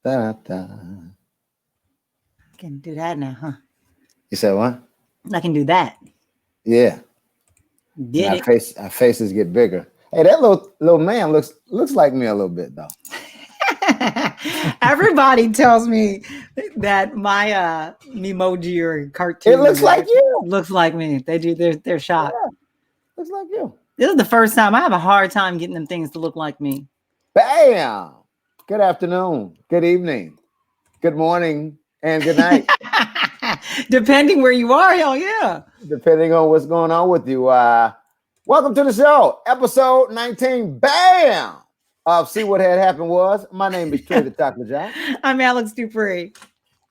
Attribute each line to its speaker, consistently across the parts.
Speaker 1: Da-da-da.
Speaker 2: I can do that now, huh?
Speaker 1: You said what?
Speaker 2: I can do that.
Speaker 1: Yeah. And
Speaker 2: Did it.
Speaker 1: our faces get bigger. Hey, that little man looks like me a little bit though.
Speaker 2: Everybody tells me that my emoji or
Speaker 1: It
Speaker 2: cartoon or
Speaker 1: looks like
Speaker 2: whatever
Speaker 1: you.
Speaker 2: looks like me. They do. They're shot.
Speaker 1: Yeah, looks like you.
Speaker 2: This is the first time I have a hard time getting them things to look like me.
Speaker 1: Bam. Good afternoon. Good evening. Good morning and good night.
Speaker 2: Depending where you are, hell yeah.
Speaker 1: Depending on what's going on with you. Welcome to the show, episode 19. Bam! See what had happened was. My name is Trey the Chocolate John.
Speaker 2: I'm Alex Dupree.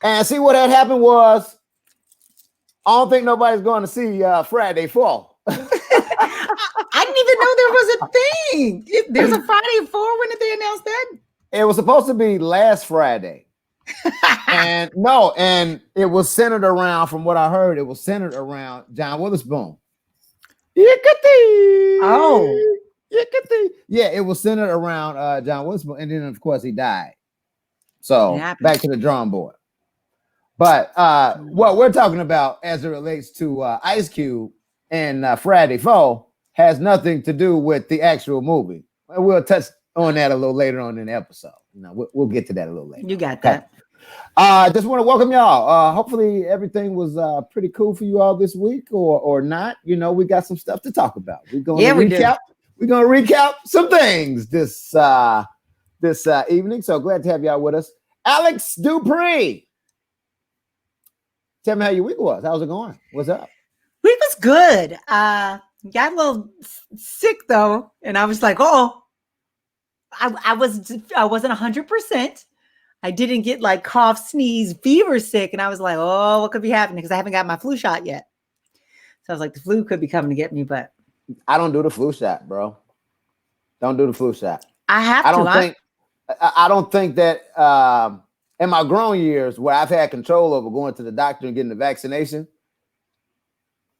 Speaker 1: And see what had happened was. I don't think nobody's going to see Friday Fall.
Speaker 2: I didn't even know there was a thing. There's a Friday 4. When did they announce that?
Speaker 1: It was supposed to be last Friday. and it was centered around, from what I heard, it was centered around John Witherspoon.
Speaker 2: Oh.
Speaker 1: Yeah, it was centered around John Witherspoon, and then of course he died. So back to the drawing board. But what we're talking about as it relates to Ice Cube and Friday Fall has nothing to do with the actual movie. We'll touch on that a little later on in the episode. You know, we'll get to that a little later.
Speaker 2: You got that.
Speaker 1: Just want to welcome y'all. Hopefully everything was pretty cool for you all this week, or not. You know, we got some stuff to talk about. We're gonna recap. We're gonna recap some things this evening. So glad to have y'all with us. Alex Dupree. Tell me how your week was. How's it going? What's up?
Speaker 2: Week was good. Got a little sick though, and I was like, oh, I wasn't 100%. I didn't get like cough, sneeze, fever sick, and I was like, oh, what could be happening? Because I haven't got my flu shot yet. So I was like, the flu could be coming to get me, but
Speaker 1: I don't do the flu shot, bro. Don't do the flu shot.
Speaker 2: I have to.
Speaker 1: I don't think that in my grown years where I've had control over going to the doctor and getting the vaccination,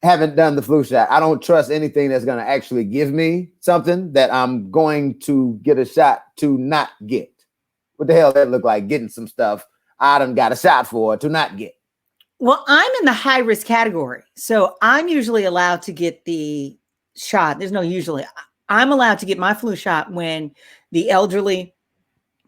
Speaker 1: haven't done the flu shot. I don't trust anything that's going to actually give me something that I'm going to get a shot to not get. What the hell that look like? Getting some stuff I done got a shot for to not get.
Speaker 2: Well, I'm in the high risk category. So I'm usually allowed to get the shot. There's no usually. I'm allowed to get my flu shot when the elderly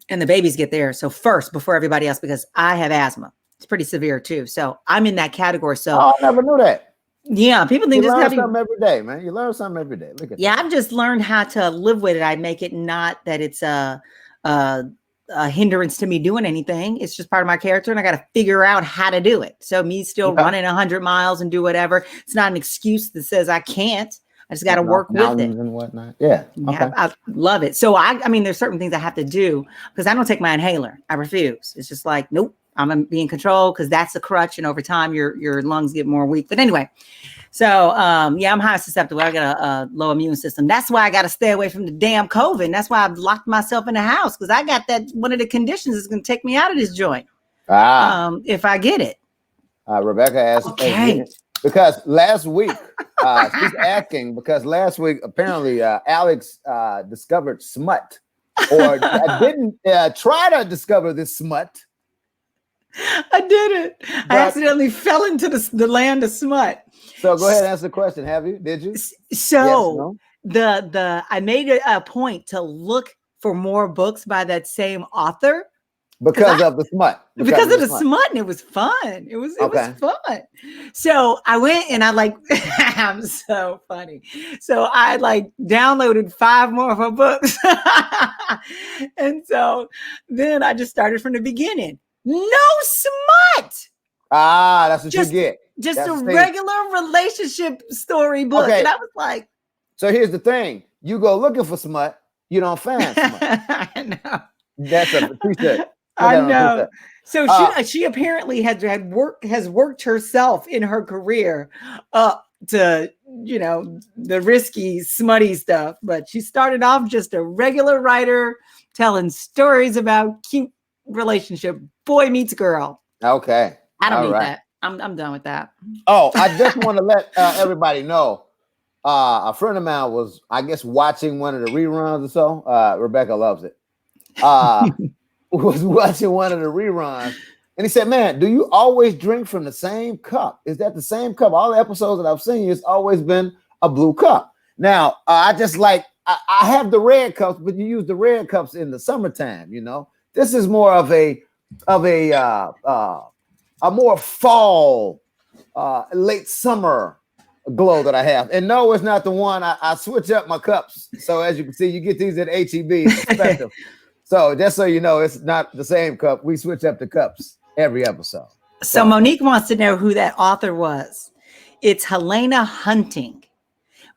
Speaker 2: and the babies get there. So first, before everybody else, because I have asthma. It's pretty severe too. So I'm in that category. So
Speaker 1: I never knew that.
Speaker 2: Yeah, people think
Speaker 1: you learn something every day, man. You learn something every day. Look at
Speaker 2: that. I've just learned how to live with it. I make it not that it's a hindrance to me doing anything. It's just part of my character, and I got to figure out how to do it. So me still running 100 miles and do whatever. It's not an excuse that says I can't. I just got to work with it
Speaker 1: and whatnot. Yeah,
Speaker 2: okay. I love it. So I mean, there's certain things I have to do because I don't take my inhaler. I refuse. It's just like, nope, I'm gonna be in control because that's a crutch, and over time your lungs get more weak. But anyway, so yeah, I'm high susceptible. I got a low immune system. That's why I got to stay away from the damn COVID. And that's why I've locked myself in the house because I got that. One of the conditions is going to take me out of this joint. If I get it.
Speaker 1: Rebecca asked.
Speaker 2: Okay.
Speaker 1: Because last week, she's asking because last week apparently Alex discovered smut, or didn't try to discover this smut.
Speaker 2: I didn't. I accidentally fell into the land of smut.
Speaker 1: So go ahead and answer the question. Have you? Did you?
Speaker 2: So yes, no? I made a point to look for more books by that same author.
Speaker 1: Because of the smut.
Speaker 2: Because of the smut, and it was fun. It was fun. So I went and I I'm so funny. So I downloaded 5 more of her books. And so then I just started from the beginning. No smut.
Speaker 1: That's what you get.
Speaker 2: Just a regular relationship story book. Okay. And I was like.
Speaker 1: So here's the thing. You go looking for smut, you don't find smut.
Speaker 2: I know.
Speaker 1: That's a t-shirt.
Speaker 2: I know. So she apparently has worked herself in her career up to, the risky, smutty stuff. But she started off just a regular writer telling stories about cute relationship. Boy meets girl.
Speaker 1: Okay.
Speaker 2: I don't need that. I'm done with that.
Speaker 1: Oh, I just want to let everybody know. A friend of mine was, I guess, watching one of the reruns or so. Rebecca loves it. was watching one of the reruns, and he said, "Man, do you always drink from the same cup? Is that the same cup? All the episodes that I've seen, it's always been a blue cup." Now, I just like I have the red cups, but you use the red cups in the summertime. This is more of a more fall, late summer glow that I have. And no, it's not the one. I switch up my cups. So as you can see, you get these at HEB. So just so you know, it's not the same cup. We switch up the cups every episode.
Speaker 2: So Monique wants to know who that author was. It's Helena Hunting.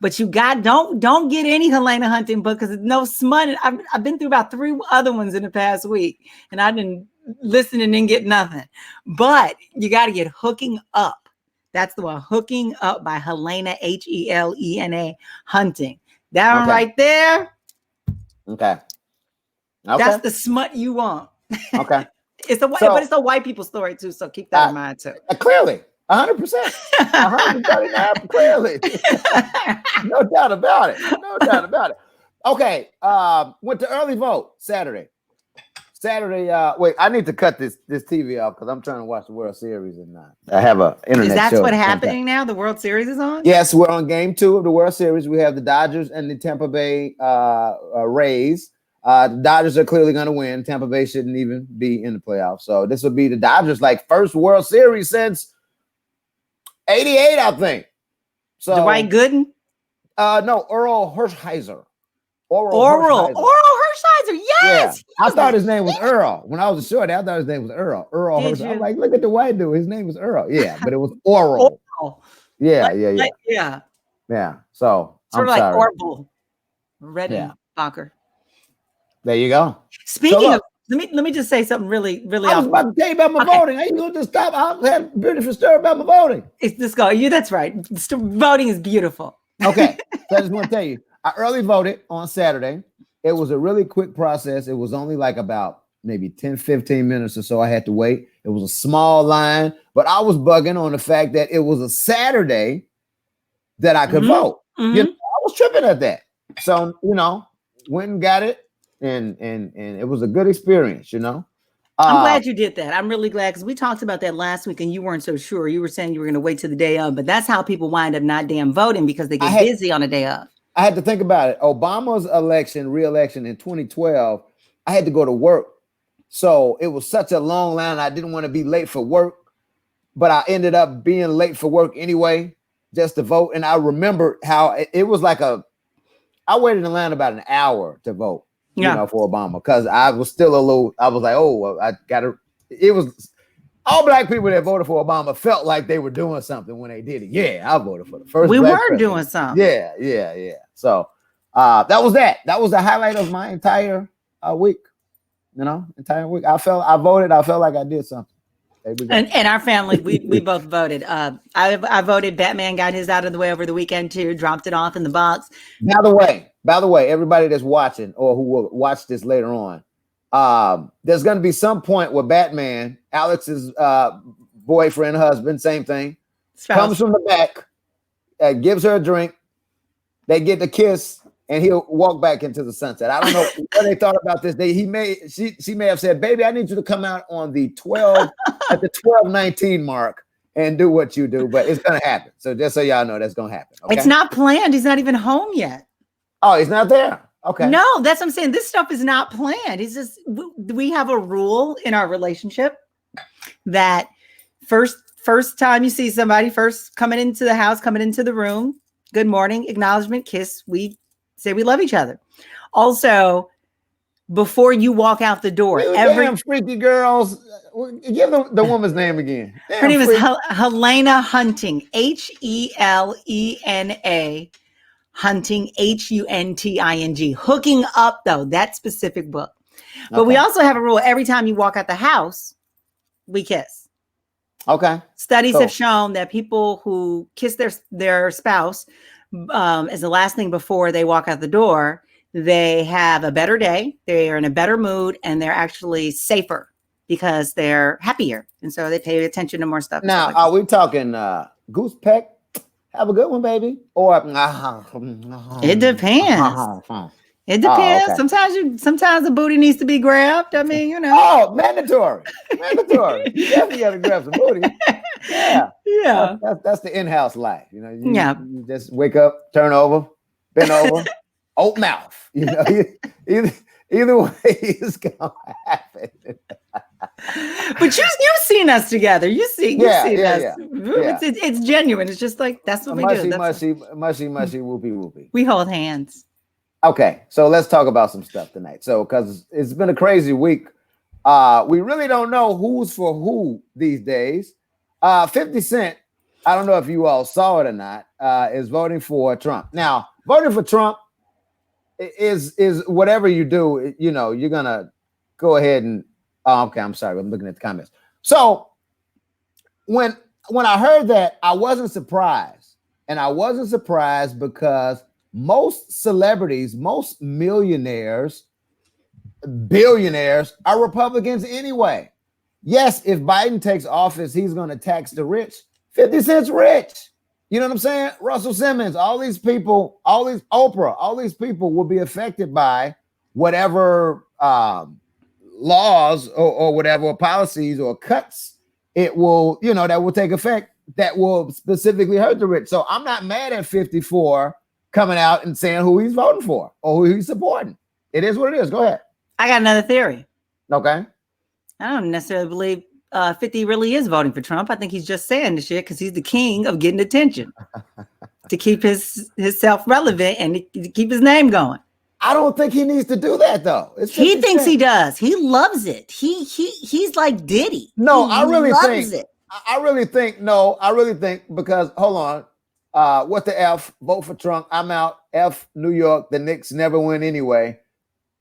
Speaker 2: But you don't get any Helena Hunting book because it's no smut. I've been through about 3 other ones in the past week, and I didn't listen and didn't get nothing. But you got to get Hooking Up. That's the one, Hooking Up by Helena, Helena Hunting. That one right there.
Speaker 1: Okay.
Speaker 2: That's the smut you want.
Speaker 1: Okay.
Speaker 2: But it's a white people story too, so keep that in mind too.
Speaker 1: Clearly. 100%. 139, clearly. No doubt about it. Okay. Went to early vote Saturday. Wait, I need to cut this TV off because I'm trying to watch the World Series and I have a internet.
Speaker 2: Is that
Speaker 1: show
Speaker 2: what's happening now? The World Series is on?
Speaker 1: Yes, we're on game 2 of the World Series. We have the Dodgers and the Tampa Bay Rays. The Dodgers are clearly going to win. Tampa Bay shouldn't even be in the playoffs. So this will be the Dodgers' first World Series since 88, I think. So
Speaker 2: Dwight Gooden?
Speaker 1: No, Earl Hershiser.
Speaker 2: Oral Hershiser, yes.
Speaker 1: Yeah. I thought his name was Earl. When I was a short, I thought his name was Earl. Earl Hershiser. I'm like, look at the white dude. His name was Earl. Yeah, but it was Oral. Yeah. Yeah. So
Speaker 2: sort
Speaker 1: I'm
Speaker 2: of
Speaker 1: sorry.
Speaker 2: Like Orville. Redenbacher.
Speaker 1: There you go.
Speaker 2: Speaking of, let me just say something really
Speaker 1: I was about to tell you about my voting. I ain't gonna just stop. I had a beautiful story about my voting.
Speaker 2: That's right. Voting is beautiful.
Speaker 1: Okay. So I just want to tell you, I early voted on Saturday. It was a really quick process. It was only about maybe 10, 15 minutes or so I had to wait. It was a small line, but I was bugging on the fact that it was a Saturday that I could vote.
Speaker 2: Mm-hmm.
Speaker 1: I was tripping at that. So, went and got it. And it was a good experience, I'm
Speaker 2: glad you did that. I'm really glad because we talked about that last week and you weren't so sure. You were saying you were going to wait till the day of, but that's how people wind up not damn voting because they get busy on the day of.
Speaker 1: I had to think about it. Obama's re-election in 2012, I had to go to work. So it was such a long line. I didn't want to be late for work, but I ended up being late for work anyway, just to vote. And I remember how it was I waited in line about an hour to vote. For Obama, because I was still I was like, it was all black people that voted for Obama felt like they were doing something when they did it. Yeah, I voted for the first.
Speaker 2: We
Speaker 1: were
Speaker 2: president. Doing something.
Speaker 1: Yeah. So that was the highlight of my entire week. Entire week. I voted. I felt like I did something.
Speaker 2: And our family, we both voted. I voted. Batman got his out of the way over the weekend too. Dropped it off in the box.
Speaker 1: By the way, everybody that's watching or who will watch this later on, there's going to be some point where Batman, Alex's boyfriend, husband, same thing, comes from the back, gives her a drink. They get the kiss, and he'll walk back into the sunset. I don't know what they thought about this. She may have said, "Baby, I need you to come out on the 12 at the 12:19 mark and do what you do," but it's going to happen. So just so y'all know, that's going to happen. Okay?
Speaker 2: It's not planned. He's not even home yet.
Speaker 1: Oh, he's not there. Okay.
Speaker 2: No, that's what I'm saying. This stuff is not planned. It's just we have a rule in our relationship that first time you see somebody, first coming into the house, coming into the room, good morning, acknowledgement, kiss, we say we love each other. Also, before you walk out the door, every
Speaker 1: damn freaky girls, give them the woman's name again. Damn,
Speaker 2: her name is Helena Hunting, Helena Hunting, Hunting. Hooking Up, though, that specific book. But we also have a rule. Every time you walk out the house, we kiss.
Speaker 1: Okay.
Speaker 2: Studies have shown that people who kiss their spouse as the last thing before they walk out the door, they have a better day, they are in a better mood, and they're actually safer because they're happier. And so they pay attention to more stuff.
Speaker 1: Now, are we talking goose peck? Have a good one, baby. Or
Speaker 2: it depends. It depends.
Speaker 1: Oh, okay.
Speaker 2: Sometimes the booty needs to be grabbed. I mean, you know.
Speaker 1: Oh, mandatory. You definitely got to grab some booty. Yeah.
Speaker 2: Yeah.
Speaker 1: That's the in-house life. You know, you just wake up, turn over, bend over, open mouth. You know, either way, it's gonna happen.
Speaker 2: But you've seen us together. You've seen us.
Speaker 1: Yeah.
Speaker 2: It's genuine. It's just like that's what we do.
Speaker 1: Mushy, whoopie.
Speaker 2: We hold hands.
Speaker 1: Okay, so let's talk about some stuff tonight. So, because it's been a crazy week, we really don't know who's for who these days. 50 Cent, I don't know if you all saw it or not, is voting for Trump. Now, voting for Trump is whatever you do, you know, you're gonna go ahead and okay, I'm sorry, I'm looking at the comments. So when I heard that, I wasn't surprised. And I wasn't surprised because most celebrities, most millionaires, billionaires are Republicans anyway. Yes, if Biden takes office, he's going to tax the rich. 50 Cent's rich. You know what I'm saying? Russell Simmons, all these people, Oprah, all these people will be affected by whatever laws or whatever policies or cuts it will, you know, that will take effect that will specifically hurt the rich. So I'm not mad at 54 coming out and saying who he's voting for or who he's supporting. It is what it is. Go ahead.
Speaker 2: I got another theory.
Speaker 1: Okay.
Speaker 2: I don't necessarily believe 50 really is voting for Trump. I think he's just saying this shit because he's the king of getting attention to keep his self relevant and to keep his name going.
Speaker 1: I don't think he needs to do that though.
Speaker 2: He thinks he does. He loves it. He's like Diddy.
Speaker 1: No, I really think because hold on. What the F? Vote for Trump. I'm out. F New York. The Knicks never win anyway.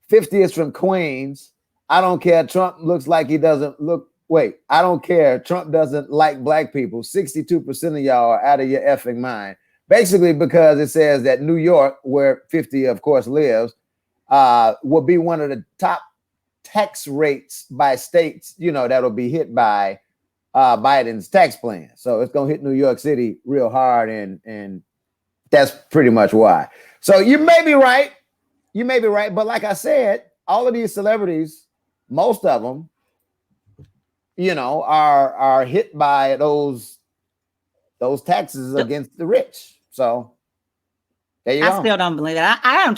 Speaker 1: 50 is from Queens. I don't care. Trump looks like he doesn't look. Wait, I don't care. Trump doesn't like black people. 62% of y'all are out of your effing mind. Basically, because it says that New York, where 50, of course, lives, will be one of the top tax rates by states, you know, that'll be hit by Biden's tax plan. So it's going to hit New York City real hard. And that's pretty much why. So you may be right. But like I said, all of these celebrities, most of them, you know, are hit by those taxes against the rich. So there you go.
Speaker 2: I still don't believe it. I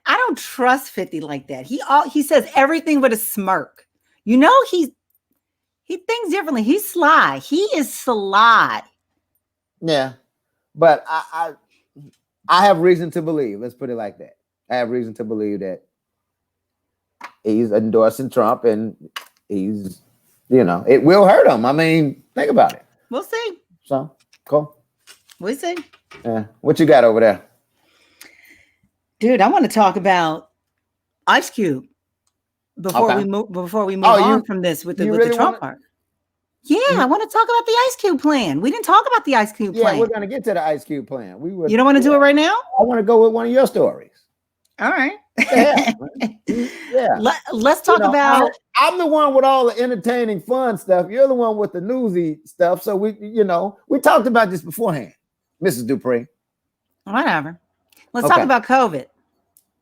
Speaker 2: don't trust 50 like that. He says everything with a smirk. You know, he thinks differently. He's sly. He is sly.
Speaker 1: Yeah, but I have reason to believe. Let's put it like that. I have reason to believe that he's endorsing Trump, and he's, you know, it will hurt him. I mean, think about it.
Speaker 2: We'll see.
Speaker 1: So cool.
Speaker 2: We'll see.
Speaker 1: Yeah. What you got over there?
Speaker 2: Dude, I want to talk about Ice Cube before we move on from this with the Trump part. Yeah, I want to talk about the Ice Cube plan. We didn't talk about the Ice Cube plan.
Speaker 1: Yeah, we're gonna get to the Ice Cube plan.
Speaker 2: You don't want to do it right now?
Speaker 1: I want to go with one of your stories.
Speaker 2: All right.
Speaker 1: Yeah.
Speaker 2: Let's talk about.
Speaker 1: I'm the one with all the entertaining, fun stuff. You're the one with the newsy stuff. So we talked about this beforehand, Mrs. Dupree.
Speaker 2: Whatever. Let's talk about COVID.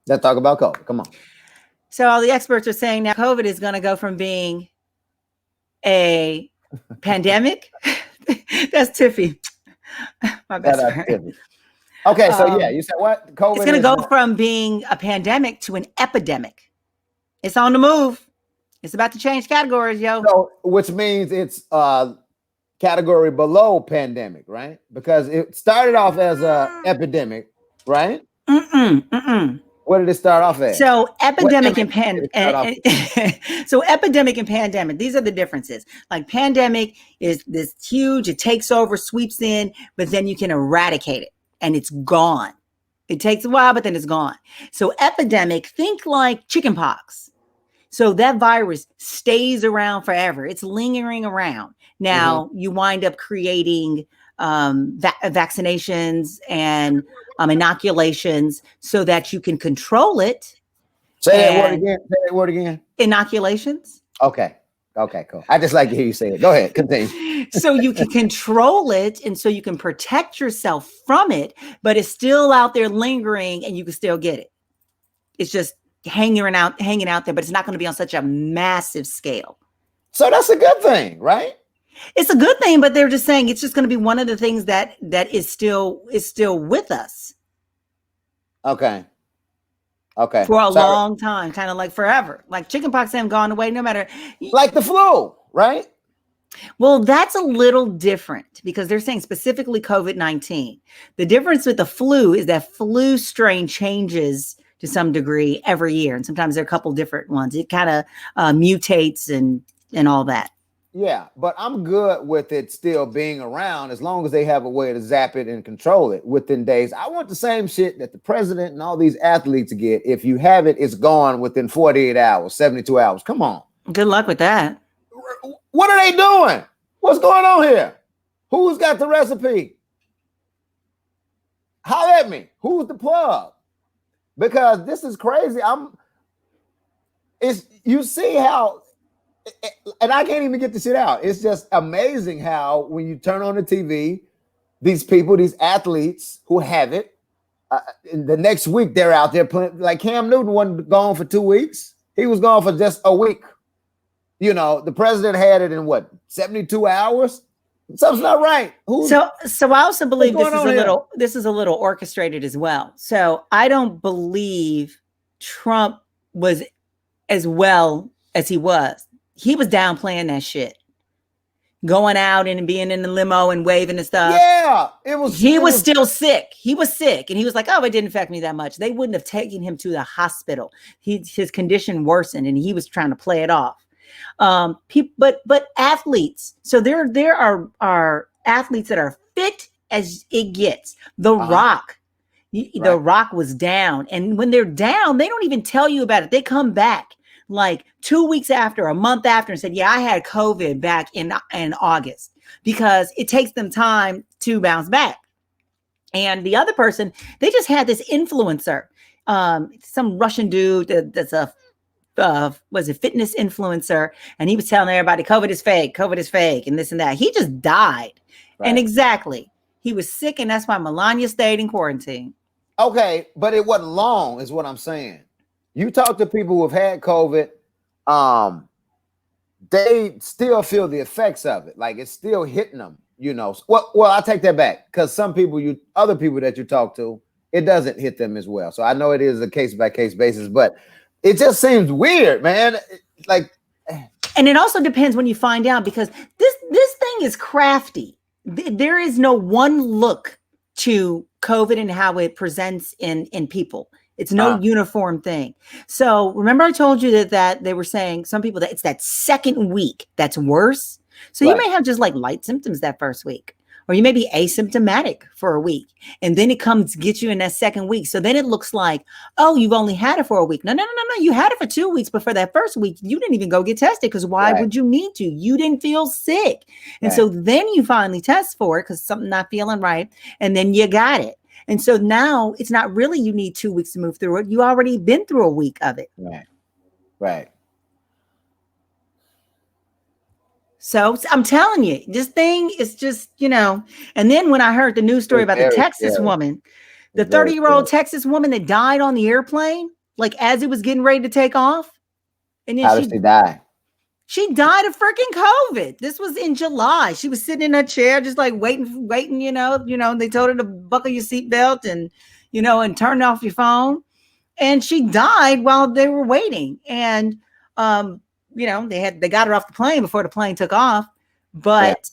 Speaker 1: Let's talk about COVID. Come on.
Speaker 2: So all the experts are saying now COVID is going to go from being a pandemic. That's Tiffy. My best friend.
Speaker 1: Okay, so you said what? COVID.
Speaker 2: It's going to go from being a pandemic to an epidemic. It's on the move. It's about to change categories, yo.
Speaker 1: So, which means it's category below pandemic, right? Because it started off as a epidemic, right? What did it start off as?
Speaker 2: So epidemic and pandemic. These are the differences. Like pandemic is this huge. It takes over, sweeps in, but then you can eradicate it. And it's gone. It takes a while, but then it's gone. So epidemic, think like chickenpox. So that virus stays around forever. It's lingering around. Now you wind up creating vaccinations and inoculations so that you can control it.
Speaker 1: Say that word again.
Speaker 2: Inoculations.
Speaker 1: Okay, cool. I just like to hear you say it. Go ahead, continue.
Speaker 2: So you can control it, and so you can protect yourself from it, but it's still out there lingering, and you can still get it. hanging out there, but it's not going to be on such a massive scale.
Speaker 1: So that's a good thing, right?
Speaker 2: It's a good thing, but they're just saying it's just going to be one of the things that is still with us.
Speaker 1: Okay.
Speaker 2: For a long time, kind of like forever. Like chickenpox haven't gone away, no matter.
Speaker 1: Like the flu, right?
Speaker 2: Well, that's a little different because they're saying specifically COVID-19. The difference with the flu is that flu strain changes to some degree every year, and sometimes there are a couple different ones. It kind of mutates and all that.
Speaker 1: Yeah, but I'm good with it still being around as long as they have a way to zap it and control it within days. I want the same shit that the president and all these athletes get. If you have it, it's gone within 48 hours, 72 hours. Come on.
Speaker 2: Good luck with that.
Speaker 1: What are they doing? What's going on here? Who's got the recipe? Holler at me. Who's the plug? Because this is crazy. You see how, and I can't even get the shit out. It's just amazing how when you turn on the TV, these people, these athletes who have it, in the next week they're out there playing. Like Cam Newton wasn't gone for 2 weeks. He was gone for just a week. You know, the president had it in 72 hours? Something's not right.
Speaker 2: So I also believe this is a little orchestrated as well. So I don't believe Trump was as well as he was. He was downplaying that shit. Going out and being in the limo and waving and stuff.
Speaker 1: Yeah,
Speaker 2: he was still sick. He was sick. And he was like, oh, it didn't affect me that much. They wouldn't have taken him to the hospital. His condition worsened and he was trying to play it off. But athletes. So there are athletes that are fit as it gets. The Rock. The Rock was down. And when they're down, they don't even tell you about it. They come back like 2 weeks after, a month after, and said, yeah, I had COVID back in August, because it takes them time to bounce back. And the other person, they just had this influencer, some Russian dude that's a fitness influencer, and he was telling everybody COVID is fake, and this and that. He just died. Right. And exactly, he was sick, and that's why Melania stayed in quarantine.
Speaker 1: Okay, but it wasn't long, is what I'm saying. You talk to people who have had COVID, they still feel the effects of it. Like it's still hitting them, you know. Well, I take that back, because some people, other people that you talk to, it doesn't hit them as well. So I know it is a case by case basis, but it just seems weird, man.
Speaker 2: And it also depends when you find out, because this thing is crafty. There is no one look to COVID and how it presents in people. It's no uniform thing. So remember I told you that they were saying, some people, that it's that second week that's worse. So you may have just like light symptoms that first week, or you may be asymptomatic for a week, and then it comes get you in that second week. So then it looks like, oh, you've only had it for a week. No. You had it for 2 weeks, but for that first week, you didn't even go get tested, because why would you need to? You didn't feel sick. And so then you finally test for it because something not feeling right, and then you got it. And so now it's not really you need 2 weeks to move through it. You already been through a week of it.
Speaker 1: Right.
Speaker 2: So I'm telling you, this thing is just, and then when I heard the news story about the Texas woman, the 30-year-old Texas woman that died on the airplane, like as it was getting ready to take off. And then
Speaker 1: how did she die?
Speaker 2: She died of freaking COVID. This was in July. She was sitting in her chair, just like waiting, they told her to buckle your seatbelt and, and turn off your phone. And she died while they were waiting. And, they got her off the plane before the plane took off, but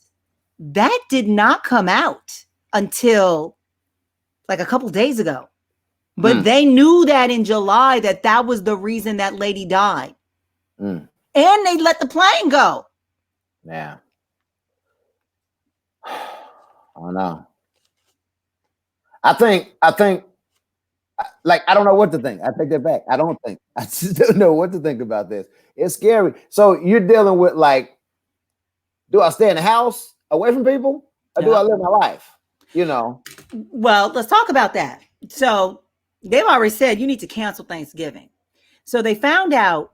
Speaker 2: that did not come out until like a couple days ago. But they knew that in July that was the reason that lady died. And they let the plane go.
Speaker 1: Yeah. I don't know. I think, like, I don't know what to think. I take that back. I just don't know what to think about this. It's scary. So you're dealing with, like, do I stay in the house away from people, or do I live my life?
Speaker 2: Well, let's talk about that. So they've already said you need to cancel Thanksgiving. So they found out,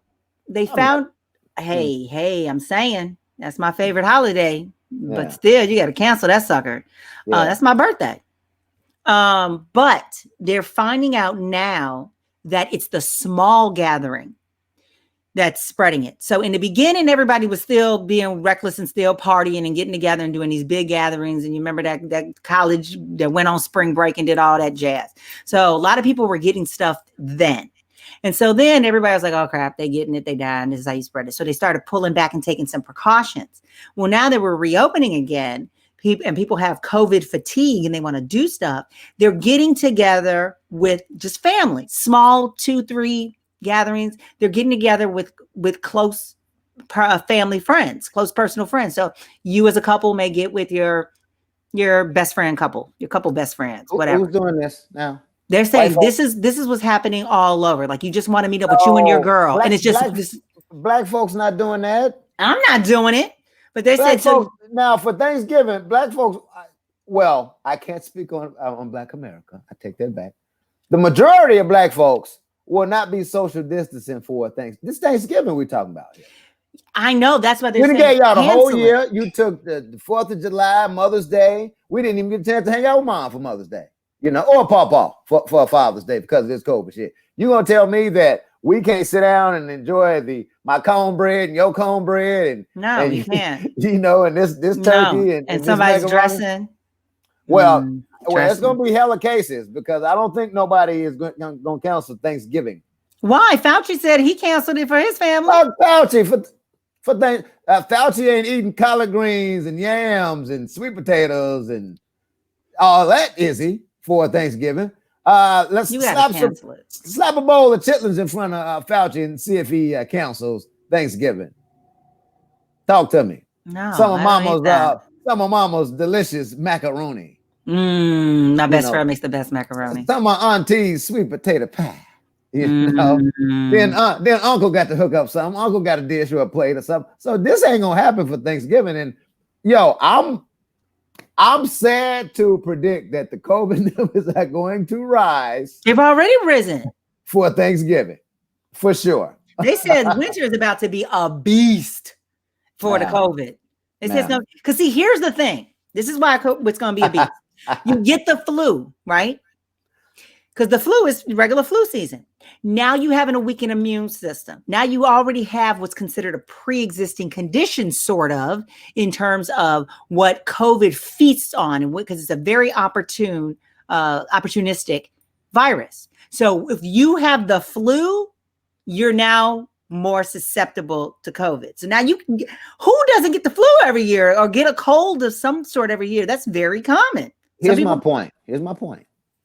Speaker 2: hey, I'm saying that's my favorite holiday, but still you got to cancel that sucker. That's my birthday. But they're finding out now that it's the small gathering that's spreading it. So in the beginning, everybody was still being reckless and still partying and getting together and doing these big gatherings. And you remember that college that went on spring break and did all that jazz. So a lot of people were getting stuff then. And so then everybody was like, oh crap, they getting it, they die, and this is how you spread it. So they started pulling back and taking some precautions. Well, now that we're reopening again, people have COVID fatigue and they want to do stuff, they're getting together with just family, small 2-3 gatherings. They're getting together with close family friends, close personal friends. So you as a couple may get with your best friend couple, your couple best friends, whatever.
Speaker 1: Who's doing this now?
Speaker 2: They're saying this is what's happening all over. Like you just want to meet up with you and your girl, and it's just
Speaker 1: black folks not doing that.
Speaker 2: I'm not doing it, but they said so.
Speaker 1: Now for Thanksgiving, black folks. Well, I can't speak on Black America. I take that back. The majority of black folks will not be social distancing for this Thanksgiving we're talking about here.
Speaker 2: I know that's why they're
Speaker 1: saying. We gave y'all the whole year. You took the 4th of July, Mother's Day. We didn't even get a chance to hang out with Mom for Mother's Day, or Papa for Father's Day because of this COVID shit. You gonna tell me that we can't sit down and enjoy my cornbread and your cornbread and
Speaker 2: you can't.
Speaker 1: And this turkey
Speaker 2: and somebody's dressing.
Speaker 1: Well, it's going to be hella cases because I don't think nobody is going to cancel Thanksgiving.
Speaker 2: Why? Fauci said he canceled it for his family.
Speaker 1: Fauci Fauci ain't eating collard greens and yams and sweet potatoes and all that, is he, for Thanksgiving? Let's slap a bowl of chitlins in front of Fauci and see if he cancels Thanksgiving. Talk to me.
Speaker 2: No,
Speaker 1: some of Mama's delicious macaroni.
Speaker 2: My best friend makes the best macaroni.
Speaker 1: Some of my auntie's sweet potato pie. Then Uncle got to hook up something. Uncle got a dish or a plate or something. So this ain't gonna happen for Thanksgiving. And I'm sad to predict that the COVID numbers are going to rise.
Speaker 2: They've already risen
Speaker 1: for Thanksgiving, for sure.
Speaker 2: They said winter is about to be a beast for the COVID. They said no, because see, here's the thing. This is why it's going to be a beast. You get the flu, right? Because the flu is regular flu season. Now you have a weakened immune system. Now you already have what's considered a pre-existing condition, sort of, in terms of what COVID feasts on, and because it's a very opportunistic virus. So if you have the flu, you're now more susceptible to COVID. So now who doesn't get the flu every year or get a cold of some sort every year? That's very common.
Speaker 1: Here's my point.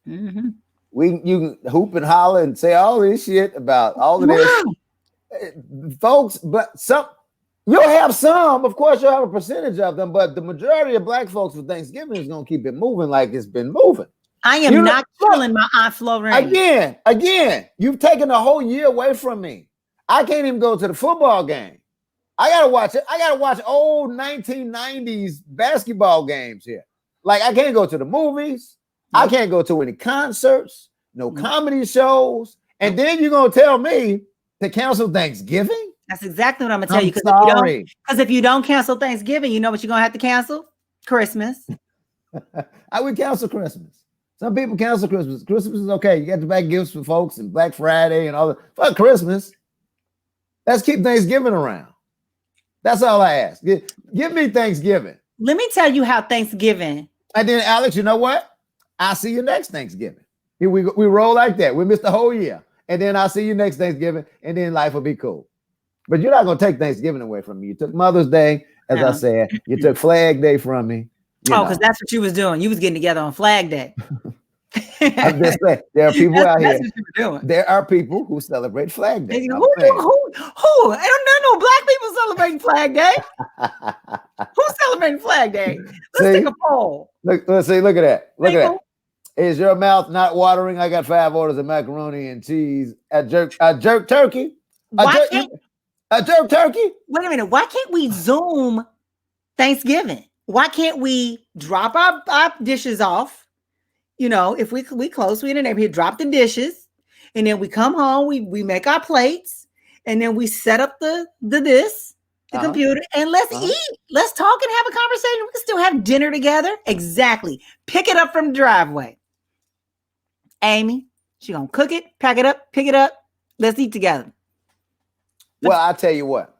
Speaker 2: Mm-hmm.
Speaker 1: You can hoop and holler and say all this shit about all of this, folks, but you'll have some, of course, you'll have a percentage of them, but the majority of black folks for Thanksgiving is going to keep it moving like it's been moving.
Speaker 2: I am not killing my Aunt Florine.
Speaker 1: Again, you've taken a whole year away from me. I can't even go to the football game. I gotta watch old 1990s basketball games here. Like I can't go to the movies. I can't go to any concerts, no comedy shows. And then you're gonna tell me to cancel Thanksgiving?
Speaker 2: That's exactly what I'm gonna tell you. Because if you don't cancel Thanksgiving, you know what you're gonna have to cancel? Christmas.
Speaker 1: I would cancel Christmas. Some people cancel Christmas. Christmas is okay. You got to buy gifts for folks and Black Friday and all that. Fuck Christmas. Let's keep Thanksgiving around. That's all I ask. Give me Thanksgiving.
Speaker 2: Let me tell you how Thanksgiving.
Speaker 1: And then, Alex, you know what? I'll see you next Thanksgiving. Here we roll like that. We missed the whole year. And then I'll see you next Thanksgiving. And then life will be cool. But you're not going to take Thanksgiving away from me. You took Mother's Day, as I said. You took Flag Day from me.
Speaker 2: Because that's what you was doing. You was getting together on Flag Day.
Speaker 1: I'm just saying, there are people out here.
Speaker 2: That's what you were doing.
Speaker 1: There are people who celebrate Flag Day.
Speaker 2: Who? I don't know black people celebrating Flag Day. Who's celebrating Flag Day? Let's take a poll.
Speaker 1: Look at that. Look at that. Is your mouth not watering? I got 5 orders of macaroni and cheese. A jerk turkey. A jerk turkey.
Speaker 2: Wait a minute. Why can't we Zoom Thanksgiving? Why can't we drop our dishes off? You know, if we close, we in the neighborhood, drop the dishes, and then we come home, we make our plates, and then we set up the computer, and let's eat. Let's talk and have a conversation. We can still have dinner together. Exactly. Pick it up from the driveway. Amy, She gonna cook it, pack it up, pick it up. Let's eat together.
Speaker 1: Well, I tell you what.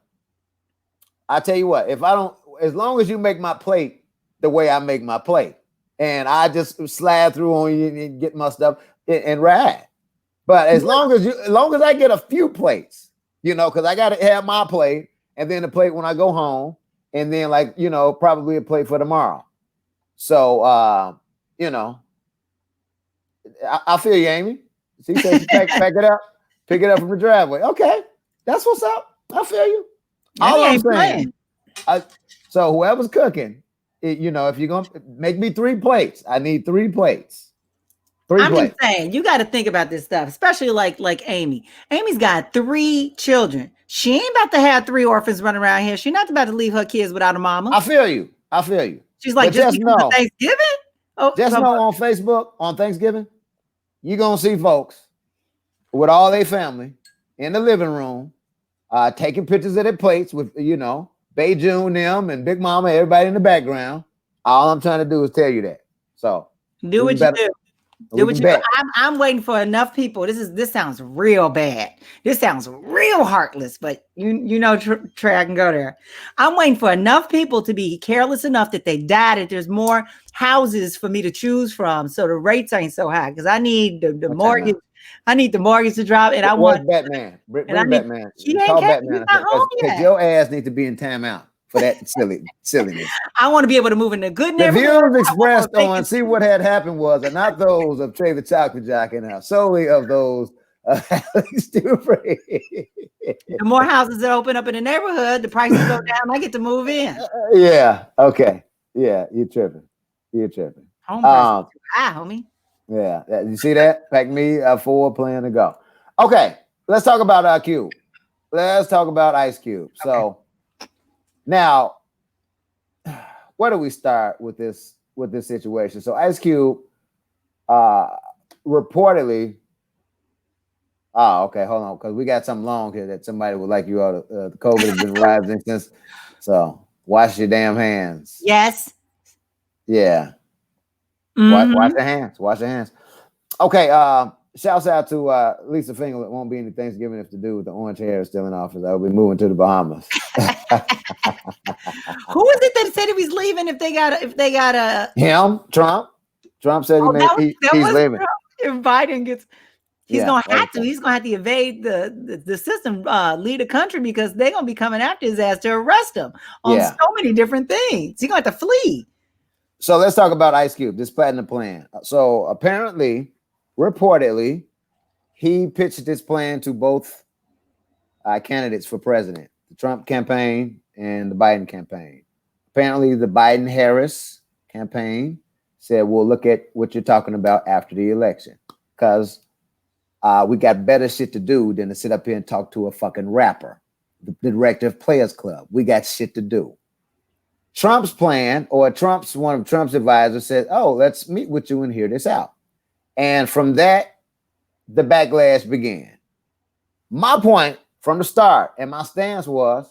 Speaker 1: If I don't, as long as you make my plate the way I make my plate, and I just slide through on you and get my stuff and ride. But as long as I get a few plates, because I got to have my plate and then a plate when I go home, and then probably a plate for tomorrow. So I feel you, Amy. She said, pack it up, pick it up from the driveway. Okay, that's what's up. I feel you. All I'm saying. So whoever's cooking, if you're gonna make me 3 plates, I need 3 plates.
Speaker 2: I'm just saying, you got to think about this stuff, especially like Amy. Amy's got 3 children. She ain't about to have 3 orphans running around here. She's not about to leave her kids without a mama.
Speaker 1: I feel you.
Speaker 2: She's like, just know, Thanksgiving?
Speaker 1: Just know on Facebook, on Thanksgiving, you're going to see folks with all their family in the living room taking pictures of their plates with, Bay June, them, and Big Mama, everybody in the background. All I'm trying to do is tell you that. So
Speaker 2: do what you do. Do what you do. I'm waiting for enough people. This sounds real bad. This sounds real heartless, but Trey, I can go there. I'm waiting for enough people to be careless enough that they die, that there's more houses for me to choose from, so the rates ain't so high. Because I need the mortgage. I need the mortgage to drop, and I want
Speaker 1: Batman. Bring Batman.
Speaker 2: Call Batman.
Speaker 1: Because your ass needs to be in timeout for that silliness.
Speaker 2: I want to be able to move in a good neighborhood.
Speaker 1: The views expressed on See What Had Happened was are not those of Trey the Chocolate Jock and solely of those of Alex Dupre.
Speaker 2: The more houses that open up in the neighborhood, the prices go down. I get to move in.
Speaker 1: Yeah. Okay. Yeah. You're tripping.
Speaker 2: Home prices too high, homie.
Speaker 1: Yeah. You see that? Pack me a 4 plan to go. Okay. Let's talk about Cube. Let's talk about Ice Cube. Okay. So now, where do we start with this situation? So Ice Cube reportedly. Oh, okay, hold on, because we got something long here that somebody would like you all. The COVID has been rising since. So wash your damn hands.
Speaker 2: Yes.
Speaker 1: Yeah.
Speaker 2: Mm-hmm.
Speaker 1: Wash your hands. Okay. Shouts out to Lisa Fingal. It won't be any Thanksgiving if the dude with the orange hair is still in office. I'll be moving to the Bahamas.
Speaker 2: Who is it that said he was leaving if they got a
Speaker 1: him? Trump said he's leaving.
Speaker 2: Trump. If Biden gets, he's gonna have to evade the system, lead the country, because they're gonna be coming after his ass to arrest him on so many different things. He's gonna have to flee.
Speaker 1: So let's talk about Ice Cube, this platinum plan. So apparently, reportedly, he pitched this plan to both candidates for president, the Trump campaign and the Biden campaign. Apparently, the Biden-Harris campaign said, we'll look at what you're talking about after the election, because we got better shit to do than to sit up here and talk to a fucking rapper, the director of Players Club. We got shit to do. Trump's plan, or one of Trump's advisors said, oh, let's meet with you and hear this out. And from that, the backlash began. My point from the start and my stance was,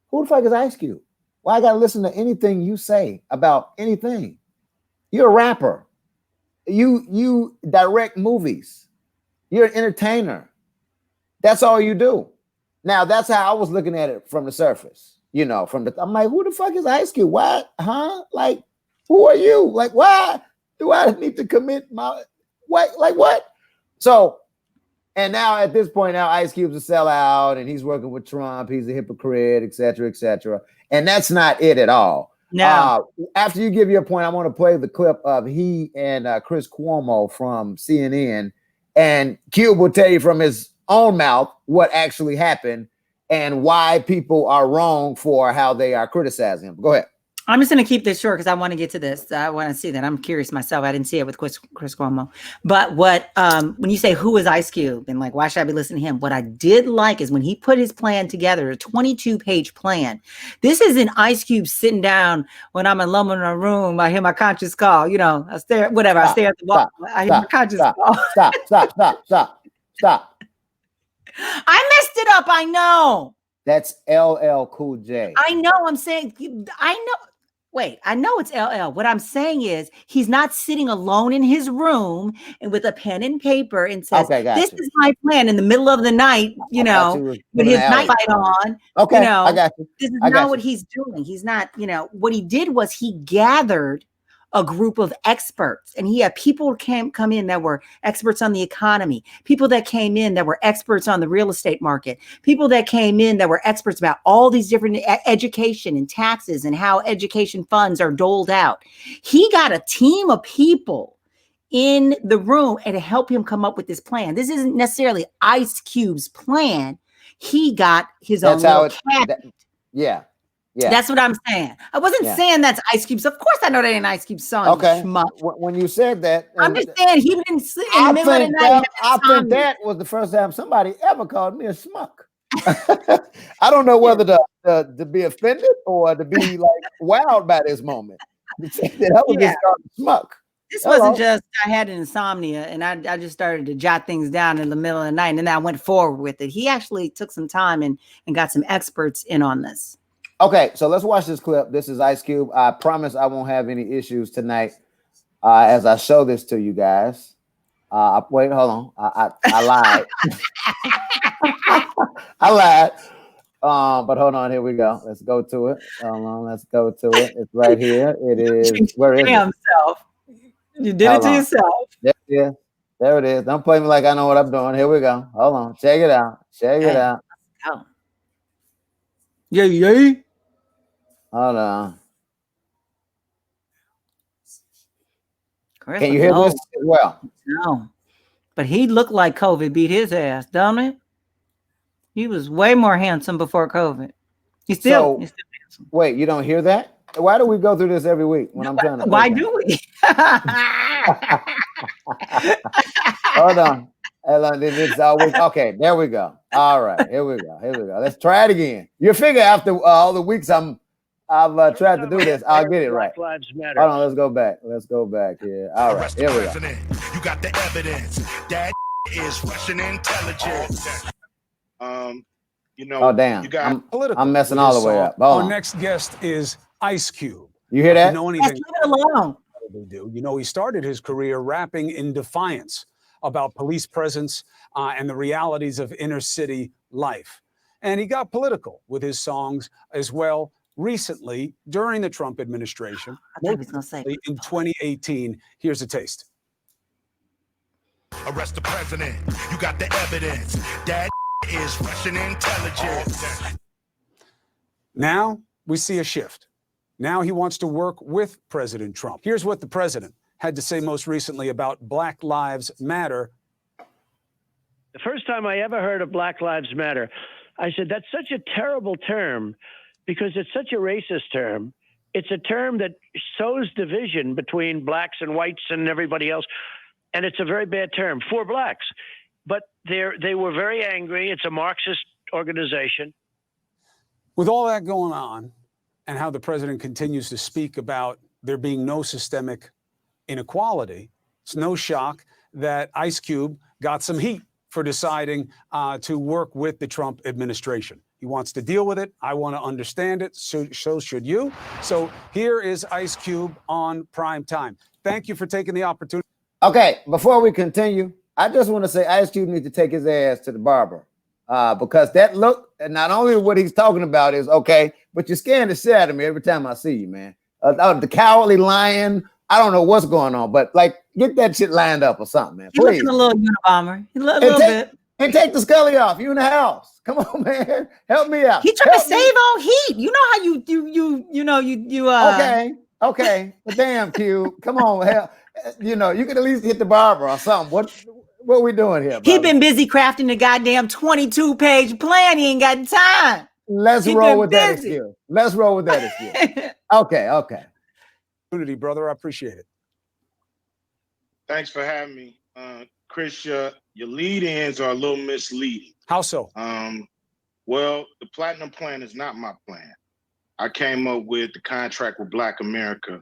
Speaker 1: who the fuck is Ice Cube? Why I gotta listen to anything you say about anything? You're a rapper. You direct movies. You're an entertainer. That's all you do. Now, that's how I was looking at it from the surface. I'm like, who the fuck is Ice Cube? Why? Huh? Like, who are you? Like, why do I need to commit my what? So, and now at this point, now Ice Cube's a sellout and he's working with Trump. He's a hypocrite, et cetera, et cetera. And that's not it at all.
Speaker 2: No.
Speaker 1: After you give your point, I want to play the clip of he and Chris Cuomo from CNN, and Cube will tell you from his own mouth what actually happened and why people are wrong for how they are criticizing him. Go ahead.
Speaker 2: I'm just going to keep this short because I want to get to this. I want to see that. I'm curious myself. I didn't see it with Chris Cuomo. But what when you say who is Ice Cube and like why should I be listening to him? What I did like is when he put his plan together, a 22-page plan. This isn't Ice Cube sitting down when I'm alone in a room. I hear my conscience call. I stare, whatever. I stare at the wall. I hear my conscience call.
Speaker 1: Stop.
Speaker 2: I messed it up. I know.
Speaker 1: That's LL Cool J.
Speaker 2: I know. I'm saying, I know. Wait, I know it's LL. What I'm saying is he's not sitting alone in his room and with a pen and paper and says,
Speaker 1: Okay,
Speaker 2: this
Speaker 1: got you.
Speaker 2: is my plan in the middle of the night,
Speaker 1: I thought you was
Speaker 2: with
Speaker 1: giving
Speaker 2: his
Speaker 1: an
Speaker 2: night
Speaker 1: alley.
Speaker 2: light on,
Speaker 1: Okay, I got you.
Speaker 2: this is
Speaker 1: I
Speaker 2: not
Speaker 1: got
Speaker 2: what
Speaker 1: you.
Speaker 2: he's doing. He's not, what he did was he gathered a group of experts, and he had people come in that were experts on the economy, people that came in that were experts on the real estate market, people that came in that were experts about all these different education and taxes and how education funds are doled out. He got a team of people in the room and to help him come up with this plan. This isn't necessarily Ice Cube's plan. He got his
Speaker 1: That's
Speaker 2: own
Speaker 1: how
Speaker 2: little
Speaker 1: it.
Speaker 2: cabinet.
Speaker 1: Yeah. Yeah.
Speaker 2: That's what I'm saying. I wasn't saying that's Ice Cube's. Of course, I know that ain't Ice Cube's son.
Speaker 1: Okay.
Speaker 2: Schmuck.
Speaker 1: When you said that,
Speaker 2: I'm just saying he didn't sleep in the middle of the night.
Speaker 1: I think that was the first time somebody ever called me a schmuck. I don't know whether to be offended or to be like wowed by this moment. That was just called a schmuck.
Speaker 2: This wasn't just I had an insomnia and I just started to jot things down in the middle of the night and then I went forward with it. He actually took some time and got some experts in on this.
Speaker 1: Okay, so let's watch this clip. This is Ice Cube. I promise I won't have any issues tonight as I show this to you guys. Wait, hold on. I lied. I lied. But hold on. Here we go. Let's go to it. Hold on. Let's go to it. It's right here. It is. Where is it?
Speaker 2: Himself. You did it to yourself.
Speaker 1: There it is. There it is. Don't play me like I know what I'm doing. Here we go. Hold on. Check it out. Check it out.
Speaker 2: Oh. Yeah.
Speaker 1: Hold on.
Speaker 2: Chris,
Speaker 1: can you hear this as well?
Speaker 2: No. But he looked like COVID beat his ass, don't it? He was way more handsome before COVID. He's still handsome.
Speaker 1: Wait, you don't hear that? Why do we go through this every week when I'm trying to?
Speaker 2: Why do we?
Speaker 1: Hold on. It's always okay. There we go. All right, here we go. Let's try it again. You figure after all the weeks I've tried to do this, I'll get it right.
Speaker 3: Black Lives Matter.
Speaker 1: Hold on, let's go back here. All right, here we go.
Speaker 4: You got the evidence. That is Russian intelligence.
Speaker 1: Oh damn! I'm messing all the way up.
Speaker 5: Our next guest is Ice Cube.
Speaker 1: You hear that?
Speaker 5: You know anything?
Speaker 2: Leave it alone.
Speaker 5: Do you know he started his career rapping in defiance about police presence and the realities of inner city life, and he got political with his songs as well. Recently, during the Trump administration, in 2018, here's a taste.
Speaker 4: Arrest the president. You got the evidence. That is Russian intelligence.
Speaker 5: Now we see a shift. Now he wants to work with President Trump. Here's what the president had to say most recently about Black Lives Matter.
Speaker 3: The first time I ever heard of Black Lives Matter, I said, that's such a terrible term because it's such a racist term. It's a term that sows division between blacks and whites and everybody else. And it's a very bad term for blacks. But they were very angry. It's a Marxist organization.
Speaker 5: With all that going on and how the president continues to speak about there being no systemic inequality, it's no shock that Ice Cube got some heat for deciding to work with the Trump administration. He wants to deal with it. I want to understand it. So should you. So here is Ice Cube on Prime Time. Thank you for taking the opportunity.
Speaker 1: Okay, before we continue, I just want to say Ice Cube needs to take his ass to the barber because that look, and not only what he's talking about is okay, but you're scaring the shit out of me every time I see you, man. The cowardly lion. I don't know what's going on, but like, get that shit lined up or something, man. Please.
Speaker 2: You're looking a little Unabomber. A little bit.
Speaker 1: And take the Scully off. You in the house. Come on, man. Help me out.
Speaker 2: He trying to save on heat. You know how you
Speaker 1: Okay. But damn, Q. Come on, hell. You can at least hit the barber or something. What we doing here?
Speaker 2: He been busy crafting the goddamn 22-page plan. He ain't got time.
Speaker 1: Let's roll with that excuse. Okay.
Speaker 5: Brother, I appreciate it.
Speaker 6: Thanks for having me. Chris, your lead-ins are a little misleading.
Speaker 5: How so?
Speaker 6: Well, the Platinum Plan is not my plan. I came up with the contract with Black America,